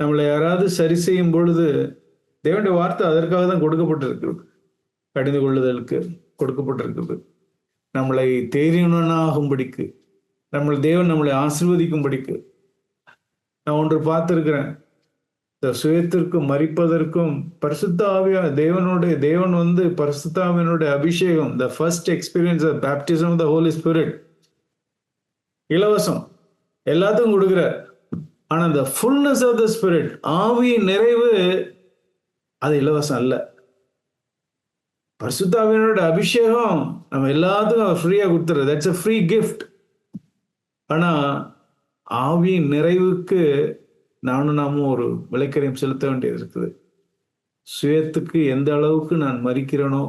நம்மளை யாராவது சரி செய்யும் பொழுது தேவனுடைய வார்த்தை அதற்காக தான் கொடுக்கப்பட்டிருக்கிறது. கடிந்து கொள்ளுதலுக்கு கொடுக்கப்பட்டிருக்கிறது. நம்மளை தேறினவனாகும்படிக்கு, தேவன் நம்மளை ஆசீர்வதிக்கும்படிக்கு. நான் ஒன்று பார்த்திருக்கிறேன். இந்த சுயத்திற்கு மரிப்பதற்கும் பரிசுத்த ஆவியா தேவன் பரிசுத்த ஆவியினுடைய அபிஷேகம், the first experience of baptism of the Holy Spirit, இலவசம், எல்லாத்துக்கும் கொடுக்கிறார். ஆனா the fullness of the Spirit, ஆவியின் நிறைவு, அது இலவசம் அல்ல. பரிசுத்த ஆவியானவரோட அபிஷேகம் நம்ம எல்லாத்துக்கும் அவர் ஃப்ரீயா கொடுத்துரு. That's a free gift. ஆனா ஆவியின் நிறைவுக்கு நாமும் ஒரு விலைக்கரியம் செலுத்த வேண்டியது இருக்குது. சுயத்துக்கு எந்த அளவுக்கு நான் மறிக்கிறேனோ,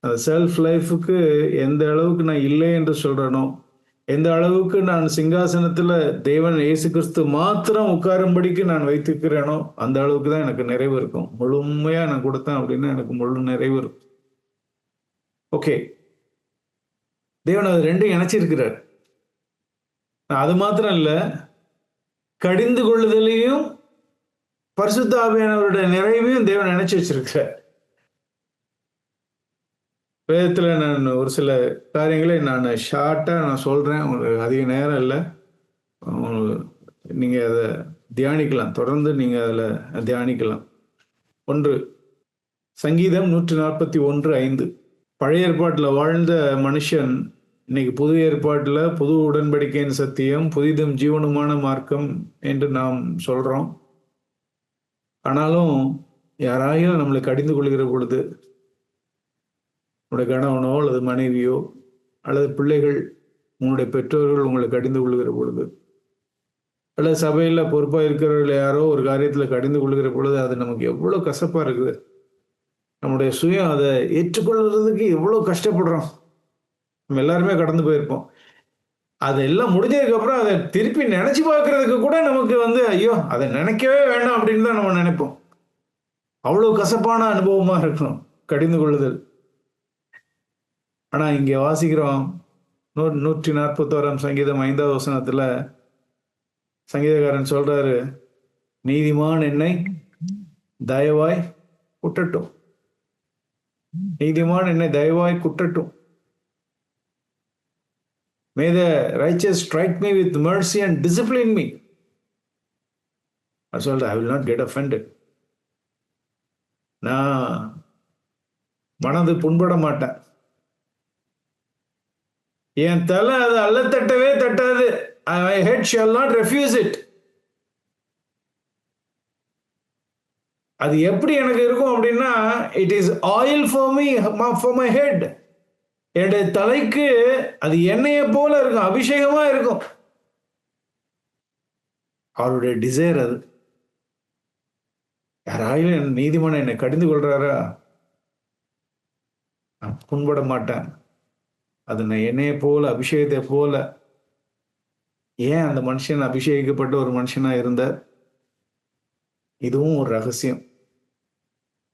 அந்த செல்ஃப் லைஃபுக்கு எந்த அளவுக்கு நான் இல்லை என்று சொல்றேனோ, எந்த அளவுக்கு நான் சிங்காசனத்துல தேவன் இயேசு கிறிஸ்து மாத்திரம் உட்காரும்படிக்கு நான் வைத்திருக்கிறேனோ, அந்த அளவுக்கு தான் எனக்கு நிறைவு இருக்கும். முழுமையா நான் கொடுத்தேன் அப்படின்னா எனக்கு முழு நிறைவு இருக்கும். ஓகே, தேவன் அது ரெண்டும் இணைச்சிருக்கிறார். அது மாத்திரம் இல்ல, கடிந்து கொள்ளுதலையும் பரிசுத்த ஆவியானவருடைய நிறைவையும் தேவன் நினைச்சு வச்சிருக்கிறார். வேதத்துல நான் ஒரு சில காரியங்களை நான் ஷார்ட்டா நான் சொல்றேன், உங்களுக்கு அதிக நேரம் இல்லை. நீங்க அதை தியானிக்கலாம், தொடர்ந்து நீங்க அதுல தியானிக்கலாம். ஒன்று, சங்கீதம் 141:5. பழைய ஏற்பாட்டில் வாழ்ந்த மனுஷன் இன்னைக்கு புது ஏற்பாட்டில் புது உடன்படிக்கையின் சத்தியம், புதிதும் ஜீவனுமான மார்க்கம் என்று நாம் சொல்றோம். ஆனாலும் யாராயும் நம்மளை கடிந்து கொள்கிற பொழுது, உங்களுடைய கணவனோ அல்லது மனைவியோ அல்லது பிள்ளைகள், உங்களுடைய பெற்றோர்கள் உங்களை கடிந்து கொள்கிற பொழுது, அல்லது சபையில் பொறுப்பாக இருக்கிறவர்கள் யாரோ ஒரு காரியத்தில் கடிந்து கொள்கிற பொழுது, அது நமக்கு எவ்வளோ கசப்பாக இருக்குது. நம்முடைய சுயம் அதை ஏற்றுக்கொள்கிறதுக்கு எவ்வளோ கஷ்டப்படுறோம். நம்ம எல்லாருமே கடந்து போயிருப்போம். அதெல்லாம் முடிஞ்சதுக்கப்புறம் அதை திருப்பி நினைச்சு பார்க்கறதுக்கு கூட நமக்கு ஐயோ அதை நினைக்கவே வேண்டாம் அப்படின்னு தான் நம்ம நினைப்போம். அவ்வளோ கசப்பான அனுபவமா இருக்கணும் கடிந்து கொள்ளுதல். ஆனா இங்க வாசிக்கிறோம் 141 சங்கீதம் 5வது வசனத்துல சங்கீதக்காரன் சொல்றாரு, நீதிமான் என்னை தயவாய் குட்டட்டும், நீதிமான் என்னை தயவாய் குட்டட்டும். May the righteous strike me with mercy and discipline me. I will not get offended. நான் மனது புண்பட மாட்டேன். என் தலை அது அல்ல தட்டவே தட்டாது. My head shall not refuse it. அது எப்படி எனக்கு இருக்கும் அப்படின்னா, it is oil for me, for my head. என்னுடைய தலைக்கு அது எண்ணெயை போல இருக்கும், அபிஷேகமா இருக்கும். அவருடைய டிசைர் அது. யாராயும் நீதிமான என்னை கடிந்து கொள்றாரா, நான் புண்பட மாட்டேன். அது நான் எண்ணெயை போல, அபிஷேகத்தை போல. ஏன் அந்த மனுஷன் அபிஷேகிக்கப்பட்ட ஒரு மனுஷனா இருந்தார்? இதுவும் ஒரு ரகசியம்.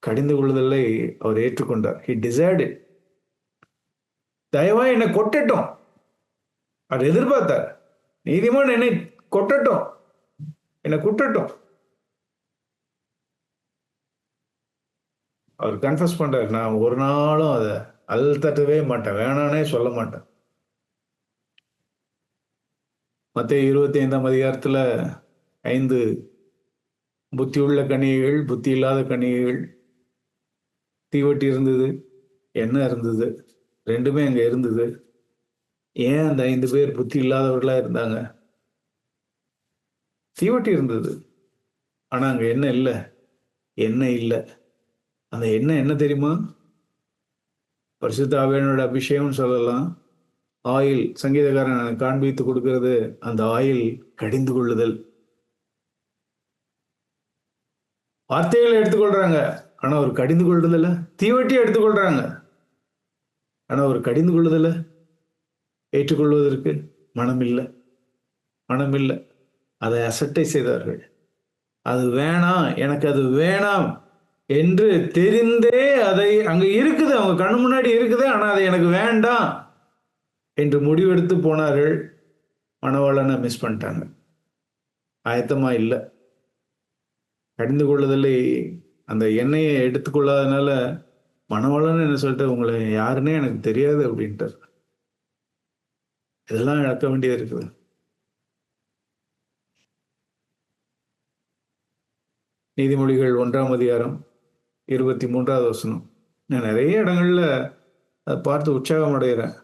கடிந்து கொள்ளுதலை அவர் ஏற்றுக்கொண்டார். He desired it. தயவா என்னை கொட்டட்டும், அவர் எதிர்பார்த்தார். நீதிமான் என்னை கொட்டட்டும், என்னை குட்டட்டும். அவர் கன்ஃபஸ் பண்றார், நான் ஒரு நாளும் அதை தட்டவே மாட்டேன், வேணானே சொல்ல மாட்டேன். மத்தேயு 25 5 புத்தியுள்ள கன்னிகைகள், புத்தி இல்லாத கன்னிகைகள், தீவட்டி இருந்தது, எண்ணெய் இருந்தது, ரெண்டுமே அங்க இருந்தது. ஏன் அந்த 5 பேர் புத்தி இல்லாதவர்களா இருந்தாங்க? தீவட்டி இருந்தது, ஆனா அங்க எண்ணெய் இல்லை, எண்ணெய் இல்லை. அந்த எண்ணெய் என்ன தெரியுமா? பரிசுத்த ஆவியானோட அபிஷேகம் சொல்லலாம். ஆயில், சங்கீதக்காரன் காண்பித்து கொடுக்கிறது அந்த ஆயில் கடிந்து கொள்ளுதல். வார்த்தைகளை எடுத்துக்கொள்றாங்க, ஆனா ஒரு கடிந்து கொள்ளுதல. தீவட்டியை எடுத்துக்கொள்றாங்க, ஆனா ஒரு கடிந்து கொள்ளுதல ஏற்றுக்கொள்வதற்கு மனம் இல்லை, மனம் இல்லை. அதை அசட்டை செய்தார்கள். அது வேணாம், எனக்கு அது வேணாம் என்று தெரிந்தே அதை அங்க இருக்குது, அவங்க கண்ணு முன்னாடி இருக்குது, ஆனா அது எனக்கு வேண்டாம் என்று முடிவெடுத்து போனார்கள். மணவாளனை மிஸ் பண்ணிட்டாங்க, ஆயத்தமா இல்லை. கடிந்து கொள்ளுதலை அந்த எண்ணெயை எடுத்துக்கொள்ளாதனால மணவாளன் என்ன சொல்லிட்டு, உங்களை யாருன்னே எனக்கு தெரியாது அப்படின்ட்டார். இதெல்லாம் இழக்க வேண்டியது இருக்குது. நீதிமொழிகள் 1:23 நான் நிறைய இடங்கள்ல அதை பார்த்து உற்சாகம் அடைகிறேன்.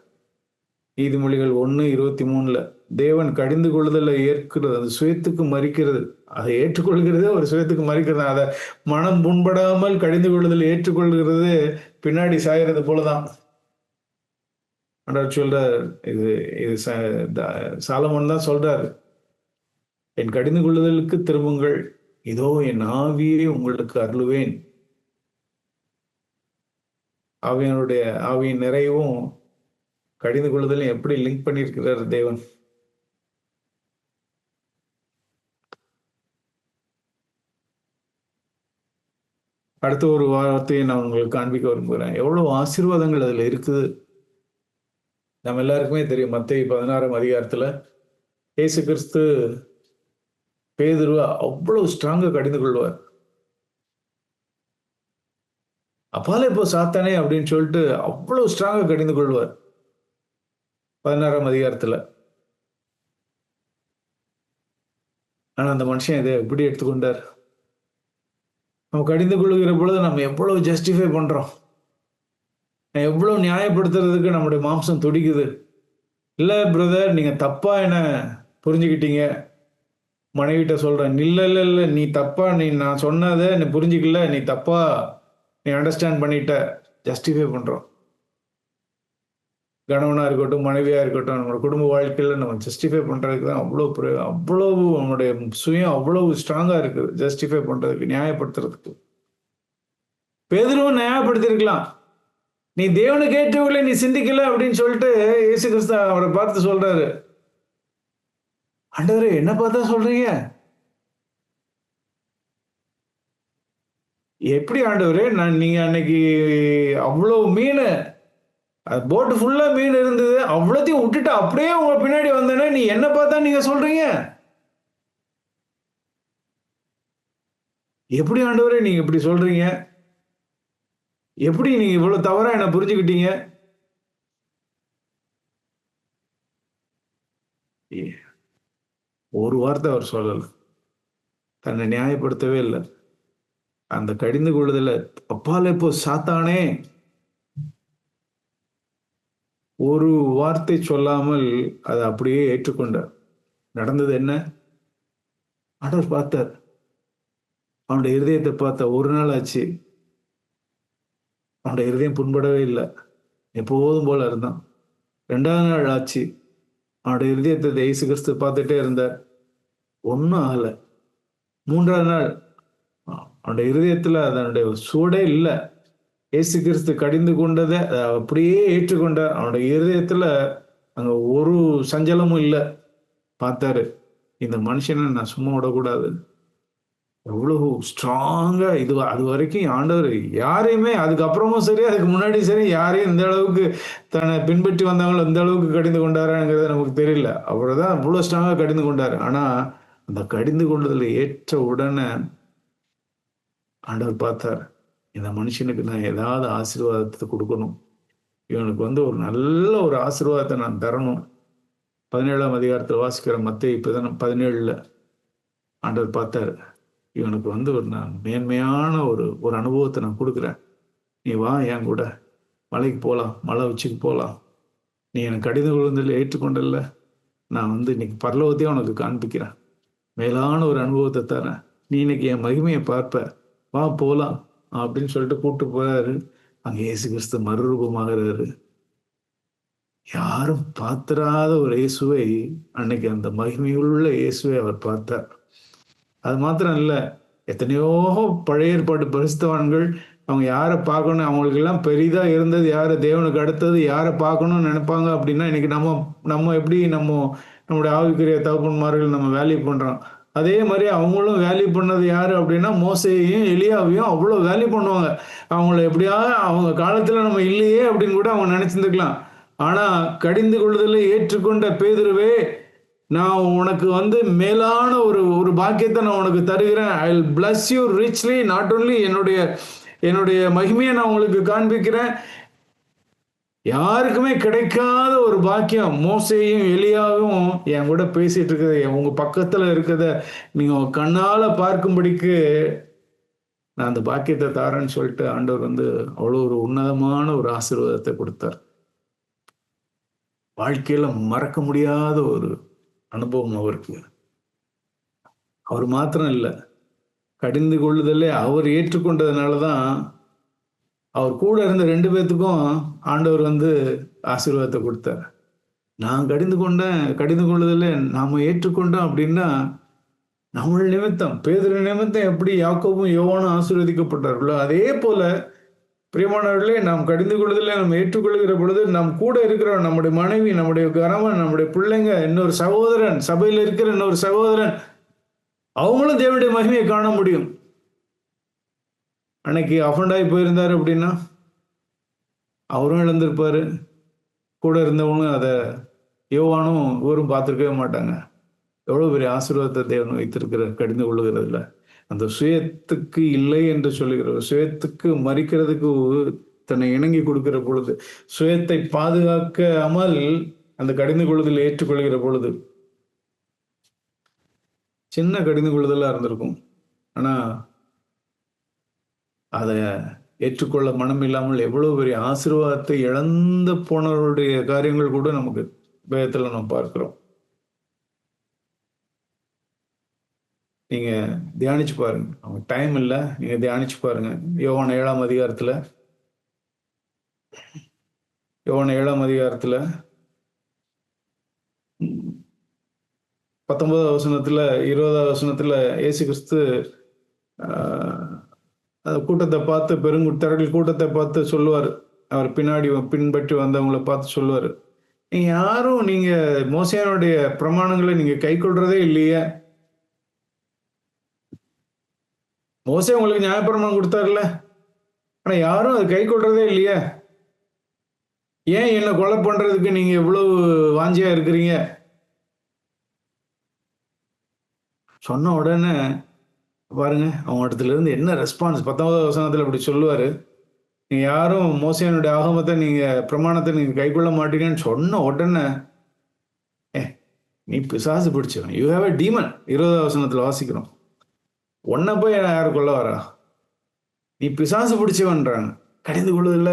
நீதிமொழிகள் 1:23 தேவன் கடிந்து கொள்ளுதலை ஏற்கிறது, அது சுயத்துக்கு மறிக்கிறது. அதை ஏற்றுக்கொள்கிறதே ஒரு சுயத்துக்கு மறிக்கிறது. அதை மனம் புண்படாமல் கடிந்து கொள்ளுதல் ஏற்றுக்கொள்கிறது பின்னாடி சாயறது போலதான். ஆண்டவர் சொல்றார், இது இது சாலமோன் தான் சொல்றாரு, என் கடிந்து கொள்ளுதலுக்கு திரும்புங்கள், இதோ என் ஆவியை உங்களுக்கு அருளுவேன். ஆவியின் நிறைவும் கடிந்து கொள்ளுதலும் எப்படி லிங்க் பண்ணியிருக்கிறார் தேவன். அடுத்த ஒரு வார்த்தையை நான் உங்களுக்கு காண்பிக்க விரும்புகிறேன். எவ்வளவு ஆசீர்வாதங்கள் அதுல இருக்குது. நம்ம எல்லாருக்குமே தெரியும், மத்தேயு 16ஆம் அதிகாரத்துல இயேசு கிறிஸ்து பேதுருவ அவ்வளவு ஸ்ட்ராங்கா கடிந்து கொள்வார். அப்பாலே இப்போ சாத்தானே அப்படின்னு சொல்லிட்டு அவ்வளவு ஸ்ட்ராங்கா கடிந்து கொள்வார் 16ஆம் அதிகாரத்துல. ஆனா அந்த மனுஷன் இதை எப்படி எடுத்துக்கொண்டார்? நம்ம கடிந்து கொள்ளுகிற பொழுது நம்ம எவ்வளவு ஜஸ்டிஃபை பண்றோம், எவ்வளவு நியாயப்படுத்துறதுக்கு நம்முடைய மாம்சம் துடிக்குது. இல்ல பிரதர், நீங்க தப்பா என்ன புரிஞ்சுக்கிட்டீங்க. மனைவிட்ட சொல்றேன், இல்ல இல்ல இல்ல, நீ தப்பா, நான் சொன்னதை நீ புரிஞ்சுக்கல, நீ தப்பா நீ அண்டர்ஸ்டாண்ட் பண்ணிட்ட. ஜஸ்டிஃபை பண்றோம். கணவனா இருக்கட்டும், மனைவியா இருக்கட்டும், நம்மளோட குடும்ப வாழ்க்கையில நம்ம ஜஸ்டிஃபை பண்றதுக்கு தான் அவ்வளவு நம்முடைய சுயம் அவ்வளவு ஸ்ட்ராங்கா இருக்குது. ஜஸ்டிஃபை பண்றதுக்கு, நியாயப்படுத்துறதுக்கு. பேதுருவும் நியாயப்படுத்திருக்கலாம். நீ தேவனுக்கு ஏற்றவர்களை நீ சிந்திக்கல அப்படின்னு சொல்லிட்டு இயேசு கிறிஸ்து அவரை பார்த்து சொல்றாரு, ஆண்டவரே என்ன பார்த்தா சொல்றீங்க? எப்படி ஆண்டவரே? நீங்க அன்னைக்கு அவ்வளவு மீன், போட்டு ஃபுல்லா மீன் இருந்தது, அவ்வளோத்தையும் விட்டுட்டு அப்படியே உங்க பின்னாடி வந்தேன்னா நீ என்ன பார்த்தா நீங்க சொல்றீங்க? எப்படி ஆண்டவரே நீங்க இப்படி சொல்றீங்க? எப்படி நீங்க இவ்வளவு தவறா என்ன புரிஞ்சுக்கிட்டீங்க? ஒரு வார்த்தை அவர் சொல்லல, தன்னை நியாயப்படுத்தவே இல்லை. அந்த கடிந்து கொள்ளுதல, அப்பாலே போ சாத்தானே, ஒரு வார்த்தை சொல்லாமல் அதை அப்படியே ஏற்றுக்கொண்டார். நடந்தது என்ன? ஆண்டவர் பார்த்தார், அவனுடைய இருதயத்தை பார்த்த. ஒரு நாள் ஆச்சு, அவனுடைய இருதயம் புண்படவே இல்லை, எப்போதும் போல இருந்தான். 2வது நாள் ஆச்சு, அவனுடைய இருதயத்தை இயேசு கிறிஸ்து பார்த்துட்டே இருந்தார், ஒன்றும் ஆகலை. 3வது நாள் அவனுடைய இருதயத்துல அதனுடைய சூடே இல்லை. இயேசு கிறிஸ்து கடிந்து கொண்டதை அப்படியே ஏற்றுக்கொண்டார். அவனுடைய இருதயத்துல அங்க ஒரு சஞ்சலமும் இல்லை. பார்த்தாரு, இந்த மனுஷனை நான் சும்மா விடக்கூடாது. எவ்வளவு ஸ்ட்ராங்கா அது வரைக்கும் ஆண்டவர் யாரையுமே, அதுக்கப்புறமும் சரி அதுக்கு முன்னாடி சரி, யாரையும் இந்த அளவுக்கு தன்னை பின்பற்றி வந்தவங்களும் இந்த அளவுக்கு கடிந்து கொண்டாராங்கிறது நமக்கு தெரியல. அவர்தான் அவ்வளவு ஸ்ட்ராங்கா கடிந்து கொண்டாரு. ஆனா அந்த கடிந்து கொண்டதுல ஏற்ற உடனே ஆண்டவர் பார்த்தார், இந்த மனுஷனுக்கு நான் ஏதாவது ஆசீர்வாதத்தை கொடுக்கணும், இவனுக்கு ஒரு நல்ல ஒரு ஆசீர்வாதத்தை நான் தரணும். 17ஆம் அதிகாரத்தில் வாசிக்கிற மத்தேயு 17 ஆண்டவர் பார்த்தாரு, இவனுக்கு நான் மேன்மையான ஒரு அனுபவத்தை நான் கொடுக்குறேன். நீ வா என் கூட, மலைக்கு போகலாம், மலை உச்சிக்கு போகலாம். நீ எனக்கு கடிதம் விழுந்ததில் ஏற்றுக்கொண்டல, நான் இன்னைக்கு பரலோகத்தையும் உனக்கு காண்பிக்கிறேன், மேலான ஒரு அனுபவத்தை தரேன், நீ இன்னைக்கு என் மகிமையை பார்ப்ப, வா போகலாம் அப்படின்னு சொல்லிட்டு கூப்பிட்டு போறாரு. அங்க இயேசு கிறிஸ்து மறுரூபமாகிறாரு. யாரும் பார்த்திராத ஒரு இயேசுவை அன்னைக்கு அந்த மகிமையுள்ள இயேசுவை அவர் பார்த்தார். அது மாத்திரம் இல்ல, எத்தனையோ பழைய ஏற்பாடு பரிசுத்தவான்கள் அவங்க யாரை பார்க்கணும், அவங்களுக்கு எல்லாம் பெரிதா இருந்தது யாரு, தேவனுக்கு அடுத்தது யாரை பார்க்கணும்னு நினைப்பாங்க அப்படின்னா, இன்னைக்கு நம்ம எப்படி நம்முடைய ஆவிக்குரிய தகப்பன்மார்கள் நம்ம வேல்யூ பண்றோம், அதே மாதிரி அவங்களும் வேல்யூ பண்ணது யாரு அப்படின்னா மோசேயையும் எலியாவையும் அவ்வளோ வேல்யூ பண்ணுவாங்க. அவங்கள எப்படியாவது அவங்க காலத்துல நம்ம இல்லையே அப்படின்னு கூட அவங்க நினைச்சிருந்துக்கலாம். ஆனா கடிந்து கொள்ளுதலை ஏற்றுக்கொண்ட பேதுருவே, நான் உனக்கு மேலான ஒரு பாக்கியத்தை நான் உனக்கு தருகிறேன். I will bless you richly. Not only என்னுடைய மகிமையை நான் உங்களுக்கு காண்பிக்கிறேன். யாருக்குமே கிடைக்காத ஒரு பாக்கியம். மோசேயும் எலியாவும் என் கூட பேசிட்டு இருக்கிறத, உங்க பக்கத்துல இருக்கிறத நீங்க கண்ணால பார்க்கும்படிக்கு நான் அந்த பாக்கியத்தை தாரேன்னு சொல்லிட்டு ஆண்டவர் அவ்வளோ ஒரு உன்னதமான ஒரு ஆசீர்வாதத்தை கொடுத்தார். வாழ்க்கையில மறக்க முடியாத ஒரு அனுபவம் அவருக்கு. அவர் மாத்திரம் இல்லை, கடிந்து கொள்ளுதலே அவர் ஏற்றுக்கொண்டதுனாலதான் அவர் கூட இருந்த 2 பேத்துக்கும் ஆண்டவர் ஆசீர்வாதத்தை கொடுத்தார். நான் கடிந்து கொள்ளுதல நாம ஏற்றுக்கொண்டோம் அப்படின்னா, நம்ம நிமித்தம் பேதுரு நிமித்தம் எப்படி யாக்கோபும் யோவானும் ஆசீர்வதிக்கப்பட்டார்களோ, அதே போல பிரியமானவர்களே, நாம் கடிந்து கொள்ளுதல நாம் ஏற்றுக்கொள்கிற பொழுது நம் கூட இருக்கிற நம்முடைய மனைவி, நம்முடைய கணவன், நம்முடைய பிள்ளைங்க, இன்னொரு சகோதரன், சபையில் இருக்கிற இன்னொரு சகோதரன், அவங்களும் தேவனுடைய மகிமையை காண முடியும். அன்னைக்கு அஃபண்டாகி போயிருந்தாரு அப்படின்னா அவரும் இழந்திருப்பாரு, கூட இருந்தவங்களும் அதை யோவானும் இவரும் பார்த்துருக்கவே மாட்டாங்க. எவ்வளோ பெரிய ஆசீர்வாதத்தை தேவன் வைத்திருக்கிறார் கடிந்து கொள்ளுகிறதுல. அந்த சுயத்துக்கு இல்லை என்று சொல்லுகிற, சுயத்துக்கு மறிக்கிறதுக்கு தன்னை இணங்கி கொடுக்கிற பொழுது, சுயத்தை பாதுகாக்காமல் அந்த கடிந்து கொள்ளுதல் ஏற்றுக்கொள்கிற பொழுது, சின்ன கடிந்து கொள்ளுதலாக இருந்திருக்கும், ஆனால் அதை ஏற்றுக்கொள்ள மனம் இல்லாமல் எவ்வளோ பெரிய ஆசீர்வாதத்தை இழந்து போனவருடைய காரியங்கள் கூட நமக்கு வேதத்தில் நம்ம பார்க்கிறோம். நீங்க தியானிச்சு பாருங்க, அவங்க டைம் இல்லை, நீங்க தியானிச்சு பாருங்க. யோவான் 7ஆம் அதிகாரத்துல 19ஆம் வசனத்துல 20ஆம் வசனத்துல இயேசு கிறிஸ்து கூட்டத்தை பார்த்து, பெருங்குட்டர்கள் கூட்டத்தை பார்த்து சொல்லுவார், அவர் பின்பற்றி வந்தவங்களை பார்த்து சொல்லுவார், நீங்க யாரும் நீங்க மோசேயனுடைய பிரமாணங்களை நீங்க கை கொள்றதே இல்லையே. மோசே உங்களுக்கு நியாயப்பிரமாணம் கொடுத்தாருல, ஆனா யாரும் அது கை கொள்றதே இல்லையே. ஏன் என்ன கொலை பண்றதுக்கு நீங்க இவ்வளவு வாஞ்சியா இருக்கிறீங்க? சொன்ன உடனே பாருங்க அவங்க இடத்துல இருந்து என்ன ரெஸ்பான்ஸ். 19ஆம் வசனத்துல அப்படி சொல்லுவாரு, நீங்க யாரும் மோசேயனுடைய ஆகமத்தை நீங்க பிரமாணத்தை நீங்க கை கொள்ள மாட்டீங்கன்னு சொன்ன உடனே, நீ பிசாசு பிடிச்சவன், யூ ஹேவ் எ டீமன். 20ஆம் வசனத்துல வாசிக்கிறோம், உன்னை போய் யார் கொள்ள வரா, நீ பிசாசு பிடிச்சவன்றாங்க. கடிந்து கொள்ளுதல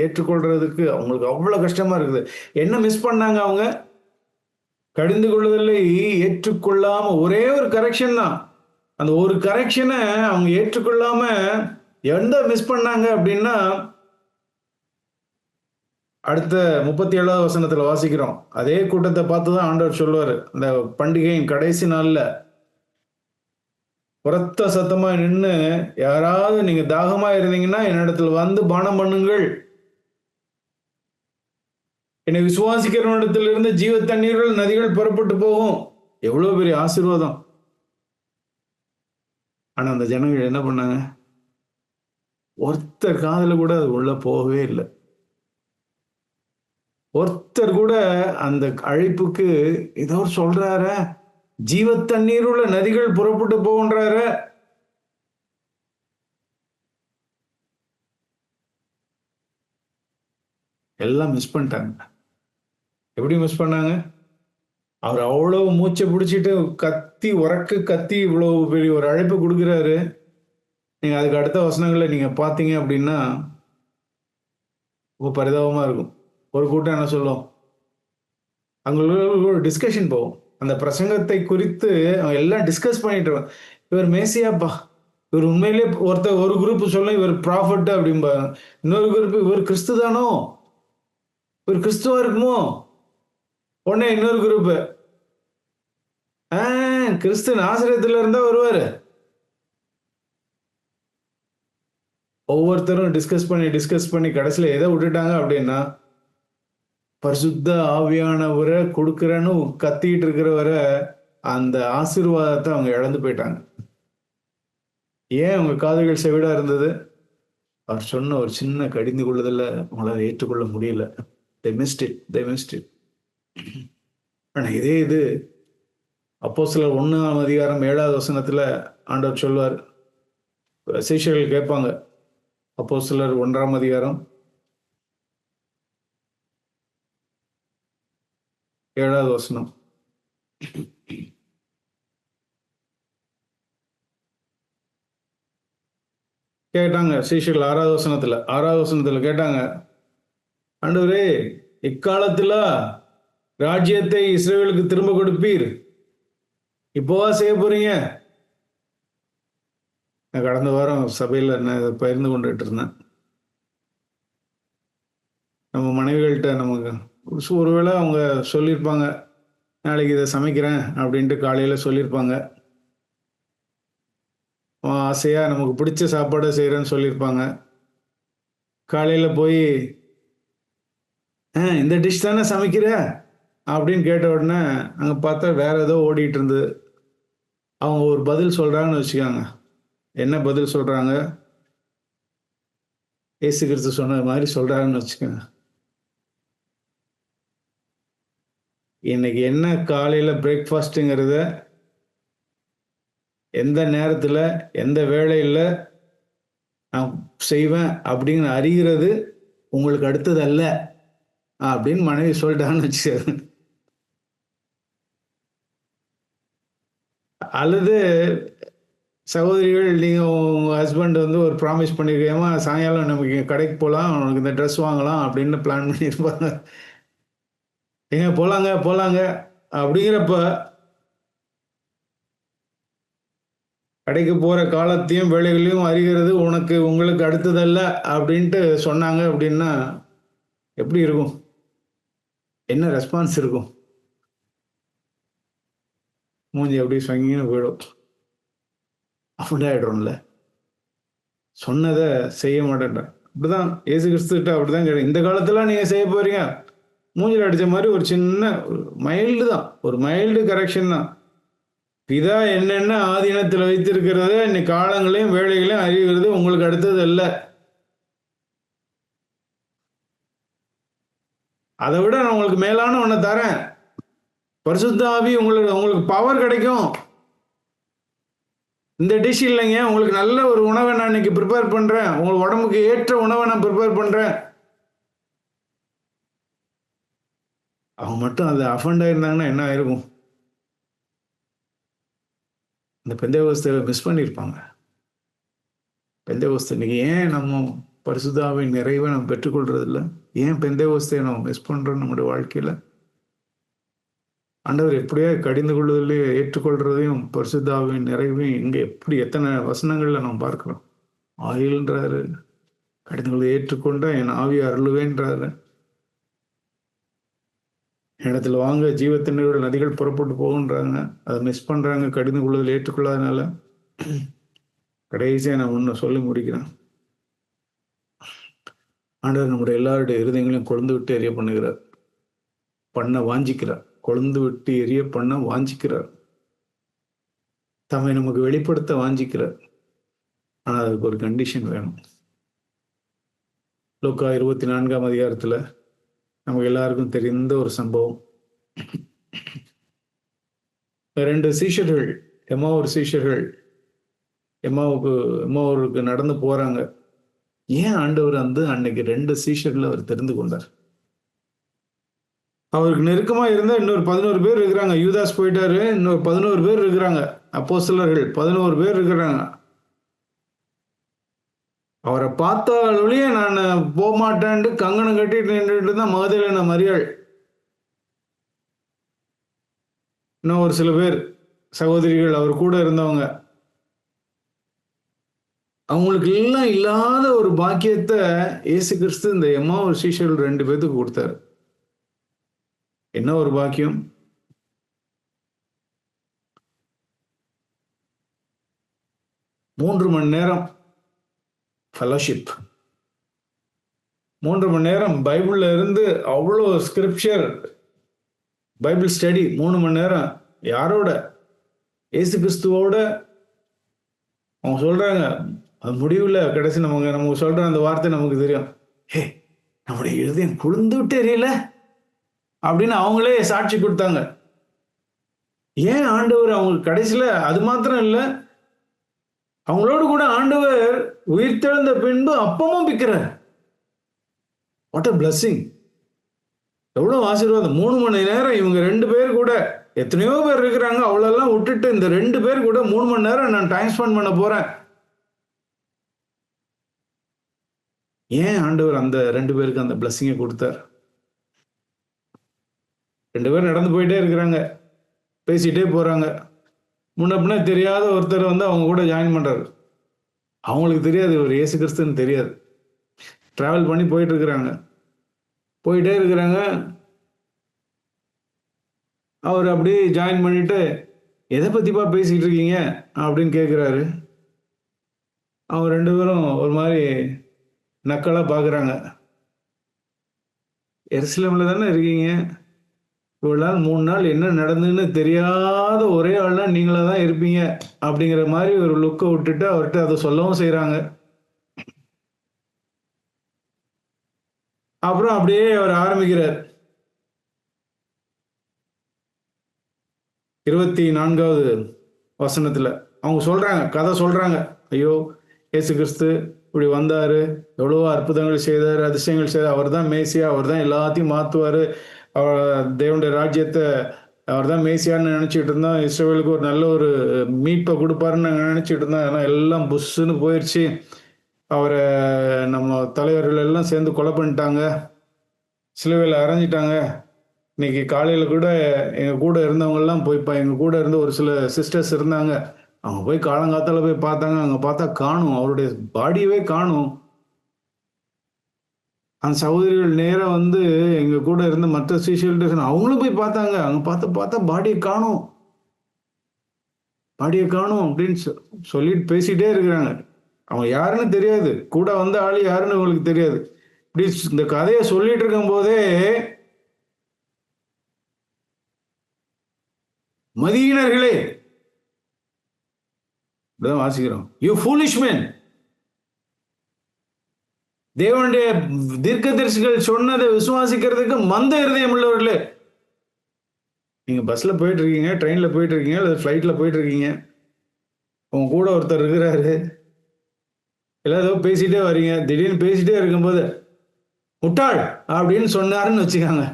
ஏற்றுக்கொள்றதுக்கு அவங்களுக்கு அவ்வளவு கஷ்டமா இருக்குது. என்ன மிஸ் பண்ணாங்க அவங்க? கடிந்து கொள்ளுதலை ஏற்றுக்கொள்ளாம ஒரே ஒரு கரெக்ஷன் தான், அந்த ஒரு கரெக்ஷனை அவங்க ஏற்றுக்கொள்ளாம எந்த மிஸ் பண்ணாங்க அப்படின்னா, அடுத்த 37ஆம் வசனத்துல வாசிக்கிறோம், அதே கூட்டத்தை பார்த்துதான் ஆண்டவர் சொல்லுவாரு, இந்த பண்டிகையின் கடைசி நாள்ல உரத்த சத்தமா நின்று, யாராவது நீங்க தாகமா இருந்தீங்கன்னா என்னிடத்துல வந்து பானம் பண்ணுங்கள், என்னை விசுவாசிக்கிறவனிடத்திலிருந்து ஜீவ தண்ணீர்கள் நதிகள் புறப்பட்டு போகும். எவ்வளவு பெரிய ஆசீர்வாதம். ஆனா அந்த ஜனங்கள் என்ன பண்ணாங்க? ஒருத்தர் காதுல கூட அது உள்ள போகவே இல்லை. ஒருத்தர் கூட அந்த அழைப்புக்கு ஏதோ சொல்றார, ஜீவ தண்ணீர் உள்ள நதிகள் புறப்பட்டு போகின்றார, எல்லாம் மிஸ் பண்ணிட்டாங்க. எப்படி மிஸ் பண்ணாங்க? அவர் அவ்வளவு மூச்சை பிடிச்சிட்டு கத்தி இவ்வளவு பெரிய ஒரு அழைப்பு கொடுக்குறாரு. நீங்க அதுக்கு அடுத்த வசனங்களை நீங்க பார்த்தீங்க அப்படின்னா ரொம்ப பரிதாபமா இருக்கும். ஒரு கூட்டம் என்ன சொல்லும், அங்களுக்கு ஒரு டிஸ்கஷன் போகும், அந்த பிரசங்கத்தை குறித்து அவன் எல்லாம் டிஸ்கஸ் பண்ணிட்டு, இவர் மேசியாப்பா, இவர் உண்மையிலே ஒரு குரூப் சொல்லும் இவர் ப்ராஃபட் அப்படின்பா, இன்னொரு குரூப் இவர் கிறிஸ்து தானோ, இவர் கிறிஸ்துவா இருக்குமோ, உடனே இன்னொரு குரூப் கிறிஸ்து நாசரேத்துல இருந்தா வருவாரு. ஒவ்வொருத்தரும் டிஸ்கஸ் பண்ணி கடைசியில எதை விட்டுட்டாங்க அப்படின்னா, பரிசுத்த ஆவியானவரை கொடுக்கிறேன்னு கத்திட்டு இருக்கிறவரை அந்த ஆசீர்வாதத்தை அவங்க இழந்து போயிட்டாங்க. ஏன் அவங்க காதுகள் செவிடா இருந்தது? அவர் சொன்ன ஒரு சின்ன கடிந்து கொள்ளுதல அவங்களால ஏற்றுக்கொள்ள முடியல. they missed it. ஆனா இதே இது அப்போஸ்தலர் 1ஆம் அதிகாரம் 7ஆவது வசனத்துல ஆண்டவர் சொல்வார், சீஷர்கள் கேட்பாங்க, அப்போஸ்தலர் 1ஆம் அதிகாரம் 7ஆவது வசனம், கேட்டாங்க சீஷர்கள் 6ஆவது வசனத்துல கேட்டாங்க, ஆண்டவரே இக்காலத்துல ராஜ்யத்தை இஸ்ரவேலுக்கு திரும்ப கொடுப்பீர், இப்போவா செய்ய போறீங்க? நான் கடந்த வாரம் சபையில் நான் பகிர்ந்து கொண்டுட்டு இருந்தேன். நம்ம மனைவிகள்கிட்ட நமக்கு ஒருவேளை அவங்க சொல்லியிருப்பாங்க, நாளைக்கு இதை சமைக்கிறேன் அப்படின்ட்டு காலையில் சொல்லியிருப்பாங்க. ஆசையாக நமக்கு பிடிச்ச சாப்பாடை செய்கிறேன்னு சொல்லியிருப்பாங்க. காலையில் போய் இந்த டிஷ் தானே சமைக்கிற அப்படின்னு கேட்ட உடனே அங்கே பார்த்தா வேற ஏதோ ஓடிட்டு இருந்தது. அவங்க ஒரு பதில் சொல்கிறாங்கன்னு வச்சுக்கோங்க. என்ன பதில் சொல்கிறாங்க? இயேசு கிறிஸ்து சொன்ன மாதிரி சொல்கிறாங்கன்னு வச்சுக்கோங்க. இன்னைக்கு என்ன காலையில் பிரேக்ஃபாஸ்ட்டுங்கிறத எந்த நேரத்தில் எந்த வேளையில் நான் செய்வேன் அப்படின்னு அறிகிறது உங்களுக்கு அடுத்தது அல்ல அப்படின்னு மனைவி சொல்லிட்டான்னு வச்சுக்கோங்க. அல்லது சகோதரிகள், நீங்கள் உங்கள் ஹஸ்பண்ட் வந்து ஒரு ப்ராமிஸ் பண்ணியிருக்கேமா, சாயங்காலம் நமக்கு கடைக்கு போகலாம், உனக்கு இந்த ட்ரெஸ் வாங்கலாம் அப்படின்னு பிளான் பண்ணியிருப்பாங்க. ஏங்க போகலாங்க அப்படிங்கிறப்ப கடைக்கு போகிற காலத்தையும் வேலைகளையும் அறிகிறது உங்களுக்கு அடுத்ததல்ல அப்படின்ட்டு சொன்னாங்க அப்படின்னா எப்படி இருக்கும்? என்ன ரெஸ்பான்ஸ் இருக்கும்? மூஞ்சி எப்படி சொங்கின்னு போயிடும். அப்படின்ல சொன்னதை செய்ய மாட்டேன். அப்படிதான் இயேசு கிறிஸ்துகிட்ட அப்படிதான் கேட்க. இந்த காலத்துல நீங்க செய்ய போறீங்க, மூஞ்சில் அடிச்ச மாதிரி ஒரு சின்ன மைல்டு தான், ஒரு மைல்டு கரெக்ஷன் தான். பிதா என்னென்ன ஆதீனத்தில் வைத்திருக்கிறத இன்னைக்கு காலங்களையும் வேலைகளையும் அறிகிறது உங்களுக்கு அடுத்தது அல்ல. அதை விட நான் உங்களுக்கு மேலான ஒன்றை தரேன். பரிசுத்த ஆவி உங்களுக்கு பவர் கிடைக்கும். இந்த டிஷ் இல்லைங்க, உங்களுக்கு நல்ல ஒரு உணவை நான் இன்னைக்கு ப்ரிப்பேர் பண்றேன், உங்களுக்கு உடம்புக்கு ஏற்ற உணவை நான் ப்ரிப்பேர் பண்றேன். அவங்க மட்டும் அது அஃபண்ட் ஆயிருந்தாங்கன்னா என்ன ஆயிருக்கும்? இந்த பெந்தேகோஸ்தை மிஸ் பண்ணியிருப்பாங்க. பெந்தேகோஸ்தை இன்னைக்கு ஏன் நம்ம பரிசுத்தாவின் நிறைவை நம்ம பெற்றுக்கொள்றது இல்லை? ஏன் பெந்தேகோஸ்தையை நம்ம மிஸ் பண்றோம் நம்முடைய வாழ்க்கையில? ஆண்டவர் எப்படியா கடிந்து கொள்வதிலேயே ஏற்றுக்கொள்றதையும் பரிசுத்தாவின் நிறைவையும் இங்கே எப்படி எத்தனை வசனங்கள்ல நம்ம பார்க்கிறோம். ஆயில்ன்றாரு, கடிந்து கொள்வதை ஏற்றுக்கொண்டா என் ஆவியை அருளுவேன்றாரு. இடத்துல வாங்க ஜீவத்தினரோட நதிகள் புறப்பட்டு போகுன்றாங்க. அதை மிஸ் பண்றாங்க கடிந்து கொள்வதில் ஏற்றுக்கொள்ளாதனால. கடைசியா நான் ஒன்று சொல்லி முடிக்கிறேன். ஆண்டவர் நம்முடைய எல்லாருடைய இருதயங்களையும் கொழுந்து விட்டு எரிய பண்ணுகிறார், பண்ண வாஞ்சிக்கிறார். கொழுந்து விட்டு எரிய பண்ண வாஞ்சிக்கிறார். தம்மை நமக்கு வெளிப்படுத்த வாஞ்சிக்கிறார். ஆனால் அதுக்கு ஒரு கண்டிஷன் வேணும். லூக்கா 24ஆம் அதிகாரத்துல நமக்கு எல்லாருக்கும் தெரிந்த ஒரு சம்பவம். 2 சீஷர்கள், எம்மாவூர் சீஷர்கள் எம்மாவூருக்கு நடந்து போறாங்க. ஏன் ஆண்டவர் வந்து அன்னைக்கு 2 சீஷர்களை அவர் தெரிந்து கொண்டார்? அவருக்கு நெருக்கமா இருந்த இன்னொரு 11 பேர் இருக்கிறாங்க. யூதாஸ் போயிட்டாரு, இன்னொரு 11 பேர் இருக்கிறாங்க. அப்போஸ்தலர்கள் 11 பேர் இருக்கிறாங்க. அவரை பார்த்தாலே நான் போக மாட்டேன்ட்டு கங்கணம் கட்டிட்டு நின்றுட்டு தான் மகதலேனா மரியாள், இன்னும் ஒரு சில பேர் சகோதரிகள் அவர் கூட இருந்தவங்க. அவங்களுக்கு எல்லாம் இல்லாத ஒரு பாக்கியத்தை இயேசு கிறிஸ்து இந்த எம்மாவூர் சீஷர்கள் 2 பேருக்கு கொடுத்தாரு. என்ன ஒரு பாக்கியம்! 3 மணி நேரம் ஃபெலோஷிப், 3 மணி நேரம் பைபிள்ல இருந்து அவ்வளோ ஸ்கிரிப்சர், பைபிள் ஸ்டடி 3 மணி நேரம். யாரோட? இயேசு கிறிஸ்துவோட. அவங்க சொல்றாங்க, அது முடிவில் கடைசி நமக்கு சொல்ற அந்த வார்த்தை நமக்கு தெரியும். ஹே, நம்முடைய இருதயம் குளிர்ந்து விட்டு எரியல அப்படின்னு அவங்களே சாட்சி கொடுத்தாங்க. ஏன் ஆண்டவர் அவங்களுக்கு கடைசியில அது மாத்திரம் இல்லை, அவங்களோடு கூட ஆண்டவர் உயிர்த்தெழுந்த பின்பு அப்பமும் பிக்கிறார். What a blessing! எவ்வளவு ஆசீர்வாதம்! 3 மணி நேரம் இவங்க 2 பேர் கூட, எத்தனையோ பேர் இருக்கிறாங்க, அவ்வளோலாம் விட்டுட்டு இந்த 2 பேர் கூட 3 மணி நேரம் நான் டைம் ஸ்பெண்ட் பண்ண போறேன். ஏன் ஆண்டவர் அந்த 2 பேருக்கு அந்த பிளஸிங்கை கொடுத்தார்? 2 பேர் நடந்து போயிட்டே இருக்கிறாங்க, பேசிட்டே போறாங்க. முன்ன பின்ன தெரியாத ஒருத்தர் வந்து அவங்க கூட ஜாயின் பண்றாரு. அவங்களுக்கு தெரியாது இவர் இயேசு கிறிஸ்துன்னு தெரியாது. டிராவல் பண்ணி போயிட்டு இருக்கிறாங்க. போயிட்டே இருக்கிறாங்க. அவர் அப்படியே ஜாயின் பண்ணிட்டு, எதை பற்றிப்பா பேசிக்கிட்டு இருக்கீங்க அப்படின்னு கேட்குறாரு. அவங்க 2 பேரும் ஒரு மாதிரி நக்கலாக பார்க்குறாங்க. எருசலேமில் தானே இருக்கீங்க, இவ்வளோ நாள் 3 நாள் என்ன நடந்ததுன்னு தெரியாத ஒரே ஆள்னா நீங்களாக தான் இருப்பீங்க அப்படிங்கிற மாதிரி ஒரு லுக்கை விட்டுட்டு அவர்கிட்ட அதை சொல்லவும் செய்கிறாங்க. அப்புறம் அப்படியே அவர் ஆரம்பிக்கிறார். 24வது வசனத்தில் அவங்க சொல்கிறாங்க, கதை சொல்கிறாங்க. ஐயோ, இயேசு கிறிஸ்து இப்படி வந்தார், எவ்வளோ அற்புதங்கள் செய்தார், அதிசயங்கள் செய்தார், அவர் தான் மேசியா, அவர் தான் எல்லாத்தையும் மாற்றுவார், அவர் தேவனுடைய ராஜ்யத்தை அவர் தான் மேசியான்னு நினச்சிக்கிட்டு இருந்தோம், இஸ்ரவேலுக்கு ஒரு நல்ல ஒரு மீட்பை கொடுப்பாருன்னு நாங்கள் நினச்சிக்கிட்டு இருந்தோம். ஆனால் எல்லாம் புஷ்ஷுன்னு போயிடுச்சு, அவரை நம்ம தலைவர்கள் எல்லாம் சேர்ந்து கொலை பண்ணிட்டாங்க, சிலுவையில் அரைஞ்சிட்டாங்க. இன்னைக்கு காலையில் கூட எங்கள் கூட இருந்தவங்கெல்லாம் போய் எங்கள் கூட இருந்த ஒரு சில சிஸ்டர்ஸ் இருந்தாங்க, அவங்க போய் காலங்காத்தால போய் பார்த்தாங்க, அங்கே பார்த்தா காணும், அவருடைய பாடியவே காணும். அந்த சகோதரிகள் நேராக வந்து எங்கள் கூட இருந்த மற்ற சீஷர்கள்ட்ட அவங்களும் போய் பார்த்தாங்க, அங்கே பார்த்தா பாடியை காணும், பாடியை காணும் அப்படின்னு சொல்லிட்டு பேசிகிட்டே இருக்கிறாங்க. அவங்க யாருன்னு தெரியாது, கூட வந்த ஆள் யாருன்னு அவங்களுக்கு தெரியாது. இப்படி இந்த கதையை சொல்லிட்டு இருக்கும் போதே மதியினர்களே வாசிக்கிறோம், யூ ஃபூலிஷ் மேன், தேவனுடைய தீர்க்கதரிசிகள் சொன்னதை விசுவாசிக்கிறதுக்கு மந்த இருதயம் உள்ளவர்களே. நீங்க பஸ்ல போயிட்டு இருக்கீங்க, ட்ரெயின்ல போயிட்டு இருக்கீங்க, அல்லது ஃப்ளைட்ல போயிட்டு இருக்கீங்க, உங்க கூட ஒருத்தர் இருக்கிறாரு, எல்லாரும் பேசிட்டே வரீங்க, திடீர்னு பேசிட்டே இருக்கும்போது முட்டாள் அப்படின்னு சொன்னாருன்னு வச்சுக்காங்க,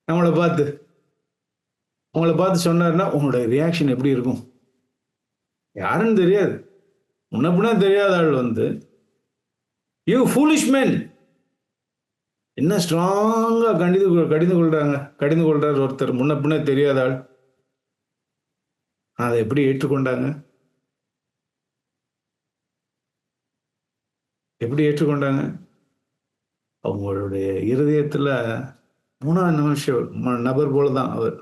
நம்மளை பார்த்து உங்களை பார்த்து சொன்னாருன்னா உங்களோட ரியாக்ஷன் எப்படி இருக்கும்? யாருன்னு தெரியாது, முன்னப்பின்னா தெரியாத ஆள் வந்து யூ ஃபூலிஷ் மேன், என்ன ஸ்ட்ராங்கா கடிந்து கொள்றாரு ஒருத்தர், முன்னப்பின்னா தெரியாத ஆள். அதை எப்படி ஏற்றுக்கொண்டாங்க? எப்படி ஏற்றுக்கொண்டாங்க? அவங்களுடைய இருதயத்துல 3ஆம் நிமிஷம் நபர் போலதான் அவர்.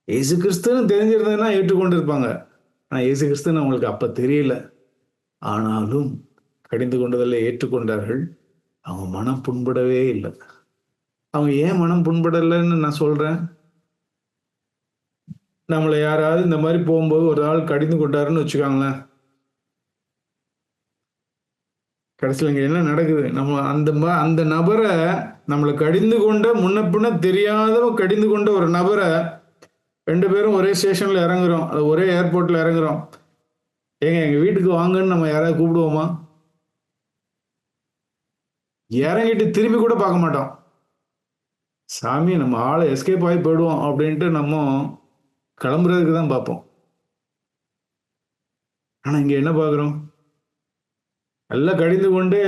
இயேசு கிறிஸ்துன்னு தெரிஞ்சிருந்ததுன்னா ஏற்றுக்கொண்டிருப்பாங்க. ஆனால் இயேசு கிறிஸ்துன்னு அவங்களுக்கு அப்போ தெரியல. ஆனாலும் கடிந்து கொண்டதில் ஏற்றுக்கொண்டார்கள். அவங்க மனம் புண்படவே இல்லை. அவங்க ஏன் மனம் புண்படலைன்னு நான் சொல்கிறேன். நம்மளை யாராவது இந்த மாதிரி போகும்போது ஒரு ஆள் கடிந்து கொண்டாருன்னு வச்சுக்காங்களேன், கடைசியில் இங்கே என்ன நடக்குது? நம்ம அந்த நபரை, நம்மளை கடிந்து கொண்ட முன்ன பின்ன தெரியாதவ கடிந்து கொண்ட ஒரு நபரை 2 பேரும் ஒரே ஸ்டேஷனில் இறங்குறோம், அது ஒரே ஏர்போர்ட்டில் இறங்குறோம். எங்கள் வீட்டுக்கு வாங்கன்னு நம்ம யாராவது கூப்பிடுவோமா? இறங்கிட்டு திரும்பி கூட பார்க்க மாட்டோம். சாமி நம்ம ஆளை எஸ்கேப் ஆகி போயிடுவோம் அப்படின்ட்டு நம்ம கிளம்புறதுக்கு தான் பார்ப்போம். ஆனால் இங்கே என்ன பார்க்குறோம்? நல்லா கடிந்து கொண்டு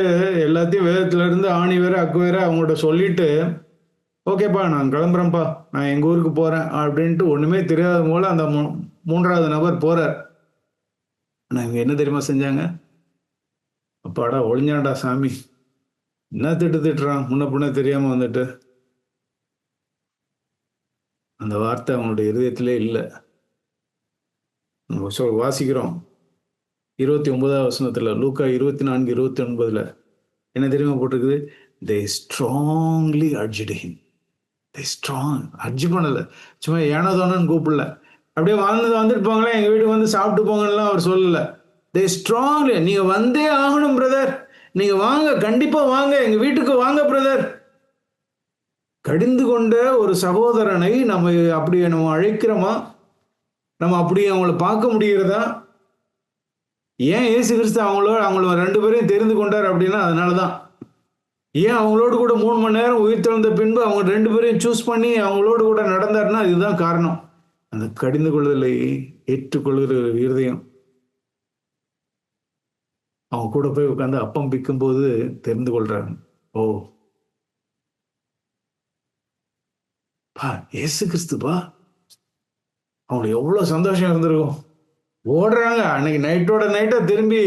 எல்லாத்தையும் வேதத்திலேருந்து ஆணி வேற அக்கு வேற அவங்கள்ட்ட சொல்லிட்டு, ஓகேப்பா நான் கிளம்புறேன்ப்பா, நான் எங்கள் ஊருக்கு போகிறேன் அப்படின்ட்டு ஒன்றுமே தெரியாத போல அந்த 3ஆவது நபர் போகிறார். ஆனால் இவங்க என்ன தெரியுமா செஞ்சாங்க? அப்பாடா ஒளிஞ்சாண்டா சாமி, என்ன திட்டுறான் முன்ன பின்ன தெரியாமல் வந்துட்டு. அந்த வார்த்தை அவங்களுடைய இருதயத்திலே இல்லை. நம்ம வாசிக்கிறோம் 29வது வசனத்தில், லூக்கா 24:29 என்ன தெரியுமா போட்டிருக்குது? they strongly urged him. they strong urge பண்ணலை, சும்மா ஏனோதானு கூப்பிடல, அப்படியே வந்துட்டு போங்களேன் எங்கள் வீட்டுக்கு வந்து சாப்பிட்டு போங்கலாம் அவர் சொல்லலை. they strongly, நீங்கள் வந்தே ஆகணும் பிரதர், நீங்கள் வாங்க, கண்டிப்பாக வாங்க, எங்கள் வீட்டுக்கு வாங்க பிரதர். கடிந்து கொண்ட ஒரு சகோதரனை நம்ம அப்படியே நம்ம அழைக்கிறோமா? நம்ம அப்படியே அவங்கள பார்க்க முடிகிறதா? ஏன் இயேசு கிறிஸ்து அவங்கள 2 பேரையும் தெரிந்து கொண்டார் அப்படின்னா அதனால தான். ஏன் அவங்களோடு கூட 3 மணி நேரம் உயிர் தெழுந்த பின்பு அவங்க 2 பேரையும் சூஸ் பண்ணி அவங்களோடு கூட நடந்தாருன்னா இதுதான் காரணம். அந்த கடிந்து கொள்ளுதலை ஏற்றுக்கொள்கிற இருதயம். அவங்க கூட போய் உட்காந்து அப்பம் பிக்கும் போது தெரிந்து கொள்றாங்க, ஓ பா இயேசு கிறிஸ்துப்பா. அவங்களுக்கு எவ்வளோ சந்தோஷம் இருந்திருக்கும். ஓடுறாங்க அன்னைக்கு நைட்டா திரும்பி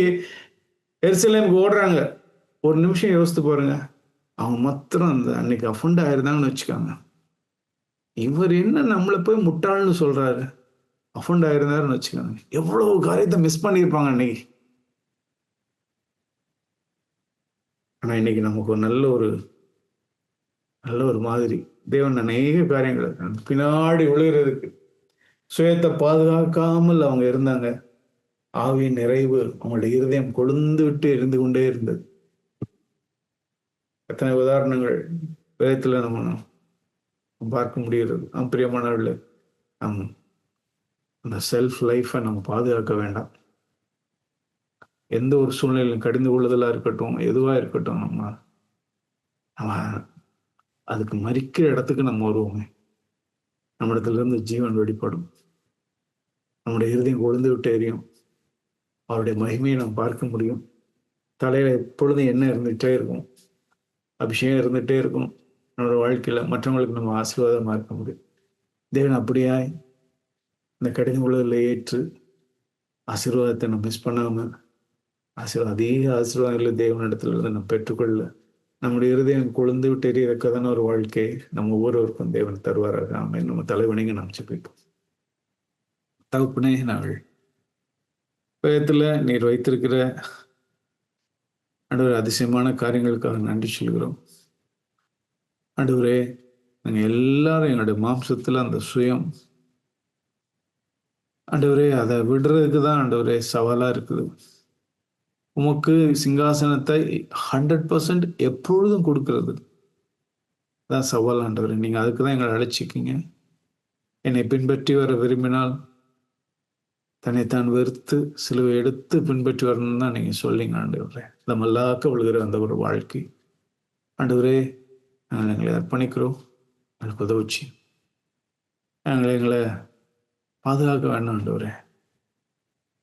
எருசலேமுக்கு ஓடுறாங்க. ஒரு நிமிஷம் யோசித்து பாருங்க, அவங்க மாத்திரம் அந்த அன்னைக்கு அஃபண்ட் ஆயிருந்தாங்கன்னு வச்சுக்காங்க. இவர் என்ன நம்மள போய் முட்டாள்னு சொல்றாரு? அஃபண்ட் ஆயிருந்தாருன்னு வச்சுக்கோங்க. எவ்வளவு காரியத்தை மிஸ் பண்ணியிருப்பாங்க அன்னைக்கு. ஆனா இன்னைக்கு நமக்கு ஒரு நல்ல ஒரு மாதிரி தேவன் அநேக காரியங்களை பின்னாடி விழுகிறதுக்கு சுயத்தை பாதுகாக்காமல் அவங்க இருந்தாங்க. ஆவியின் நிறைவு அவங்களுடைய இருதயம் கொழுந்து விட்டு எரிந்து கொண்டே இருந்தது. எத்தனை உதாரணங்கள் வேதத்துல நம்ம பார்க்க முடிகிறது. பிரியமானவர்களே, நம் அந்த செல்ஃப் லைஃப்பை நம்ம பாதுகாக்க வேண்டாம். எந்த ஒரு சூழ்நிலையிலும் கடிந்து கொள்ளுதலா இருக்கட்டும், எதுவா இருக்கட்டும், நம்ம அதுக்கு மறிக்கிற இடத்துக்கு நம்ம வருவோமே, நம்மிடத்துல இருந்து ஜீவன் வெளிப்படும். நம்முடைய இருதயம் கொழுந்து விட்டு எரியும். அவருடைய மகிமையை நாம் பார்க்க முடியும். தலையில எப்பொழுதும் எண்ணெய் இருந்துகிட்டே இருக்கும், அபிஷேகம் இருந்துகிட்டே இருக்கும். நம்மளோட வாழ்க்கையில மற்றவங்களுக்கு நம்ம ஆசீர்வாதமா இருக்க முடியும். தேவன் அப்படியாய் இந்த கடின உலகில் ஏற்று ஆசீர்வாதத்தை நம்ம மிஸ் பண்ணாம அதிக ஆசீர்வாதங்களை தேவனிடத்துல இருந்து நம்ம பெற்றுக்கொள்ள நம்முடைய இருதயம் கொழுந்து விட்டு எரியத்தக்கதான ஒரு வாழ்க்கை நம்ம ஒவ்வொருவருக்கும் தேவன் தருவாராக. ஆமென். நம்ம தலைவணிங்க நாம் ஜெபிப்போம். தகப்பனே, நாங்கள் வேதத்துல நீர் வைத்திருக்கிற ஆண்டவரே அதிசயமான காரியங்களுக்காக நன்றி சொல்கிறோம். ஆண்டவரே, நாங்கள் எல்லாரும் எங்களுடைய மாம்சத்துல அந்த சுயம் ஆண்டவரே அதை விடுறதுக்கு தான் ஆண்டவரே சவாலா இருக்குது. உமக்கு சிங்காசனத்தை 100% எப்பொழுதும் கொடுக்கிறது தான் சவால் ஆண்டவரே. நீங்க அதுக்கு தான் எங்களை அழைச்சிக்கிங்க. என்னை பின்பற்றி வர விரும்பினால் தன்னைத்தான் வெறுத்து சிலுவை எடுத்து பின்பற்றி வரணும்னு தான் நீங்க சொல்லிங்க ஆண்டவரே. இந்த மல்லாக்க விழுகிற அந்த ஒரு வாழ்க்கை ஆண்டவரே, நாங்கள் எங்களை அர்ப்பணிக்கிறோம். எங்களுக்கு உதவுச்சு எங்களை பாதுகாக்க வேண்டாம் ஆண்டவரே.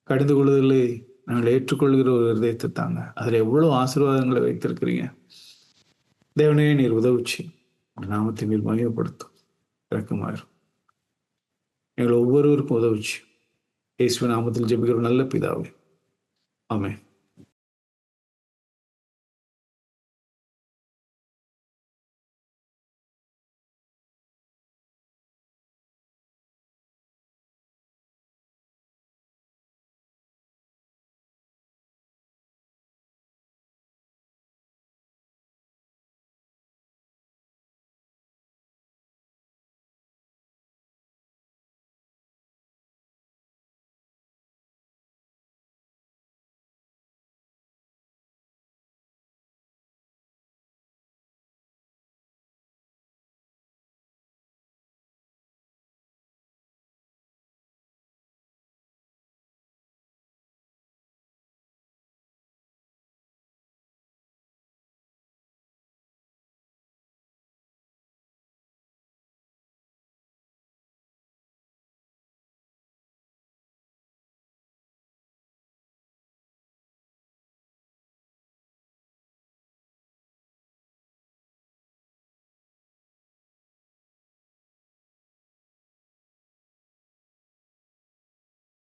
கடிந்து கொள்ளுதலை நாங்கள் ஏற்றுக்கொள்கிற ஒரு இருதயத்தை தாங்க. அதில் எவ்வளோ ஆசீர்வாதங்களை வைத்திருக்கிறீங்க. தேவனே, நீர் உதவுச்சு நாமத்தை நீர் மகிமைப்படுத்தும். இறக்கமாயிரும். எங்களை ஒவ்வொருவருக்கும் உதவுச்சு. இயேசுவின் நாமத்தில் ஜெபிக்கிற நல்ல பிதாவே, ஆமென்.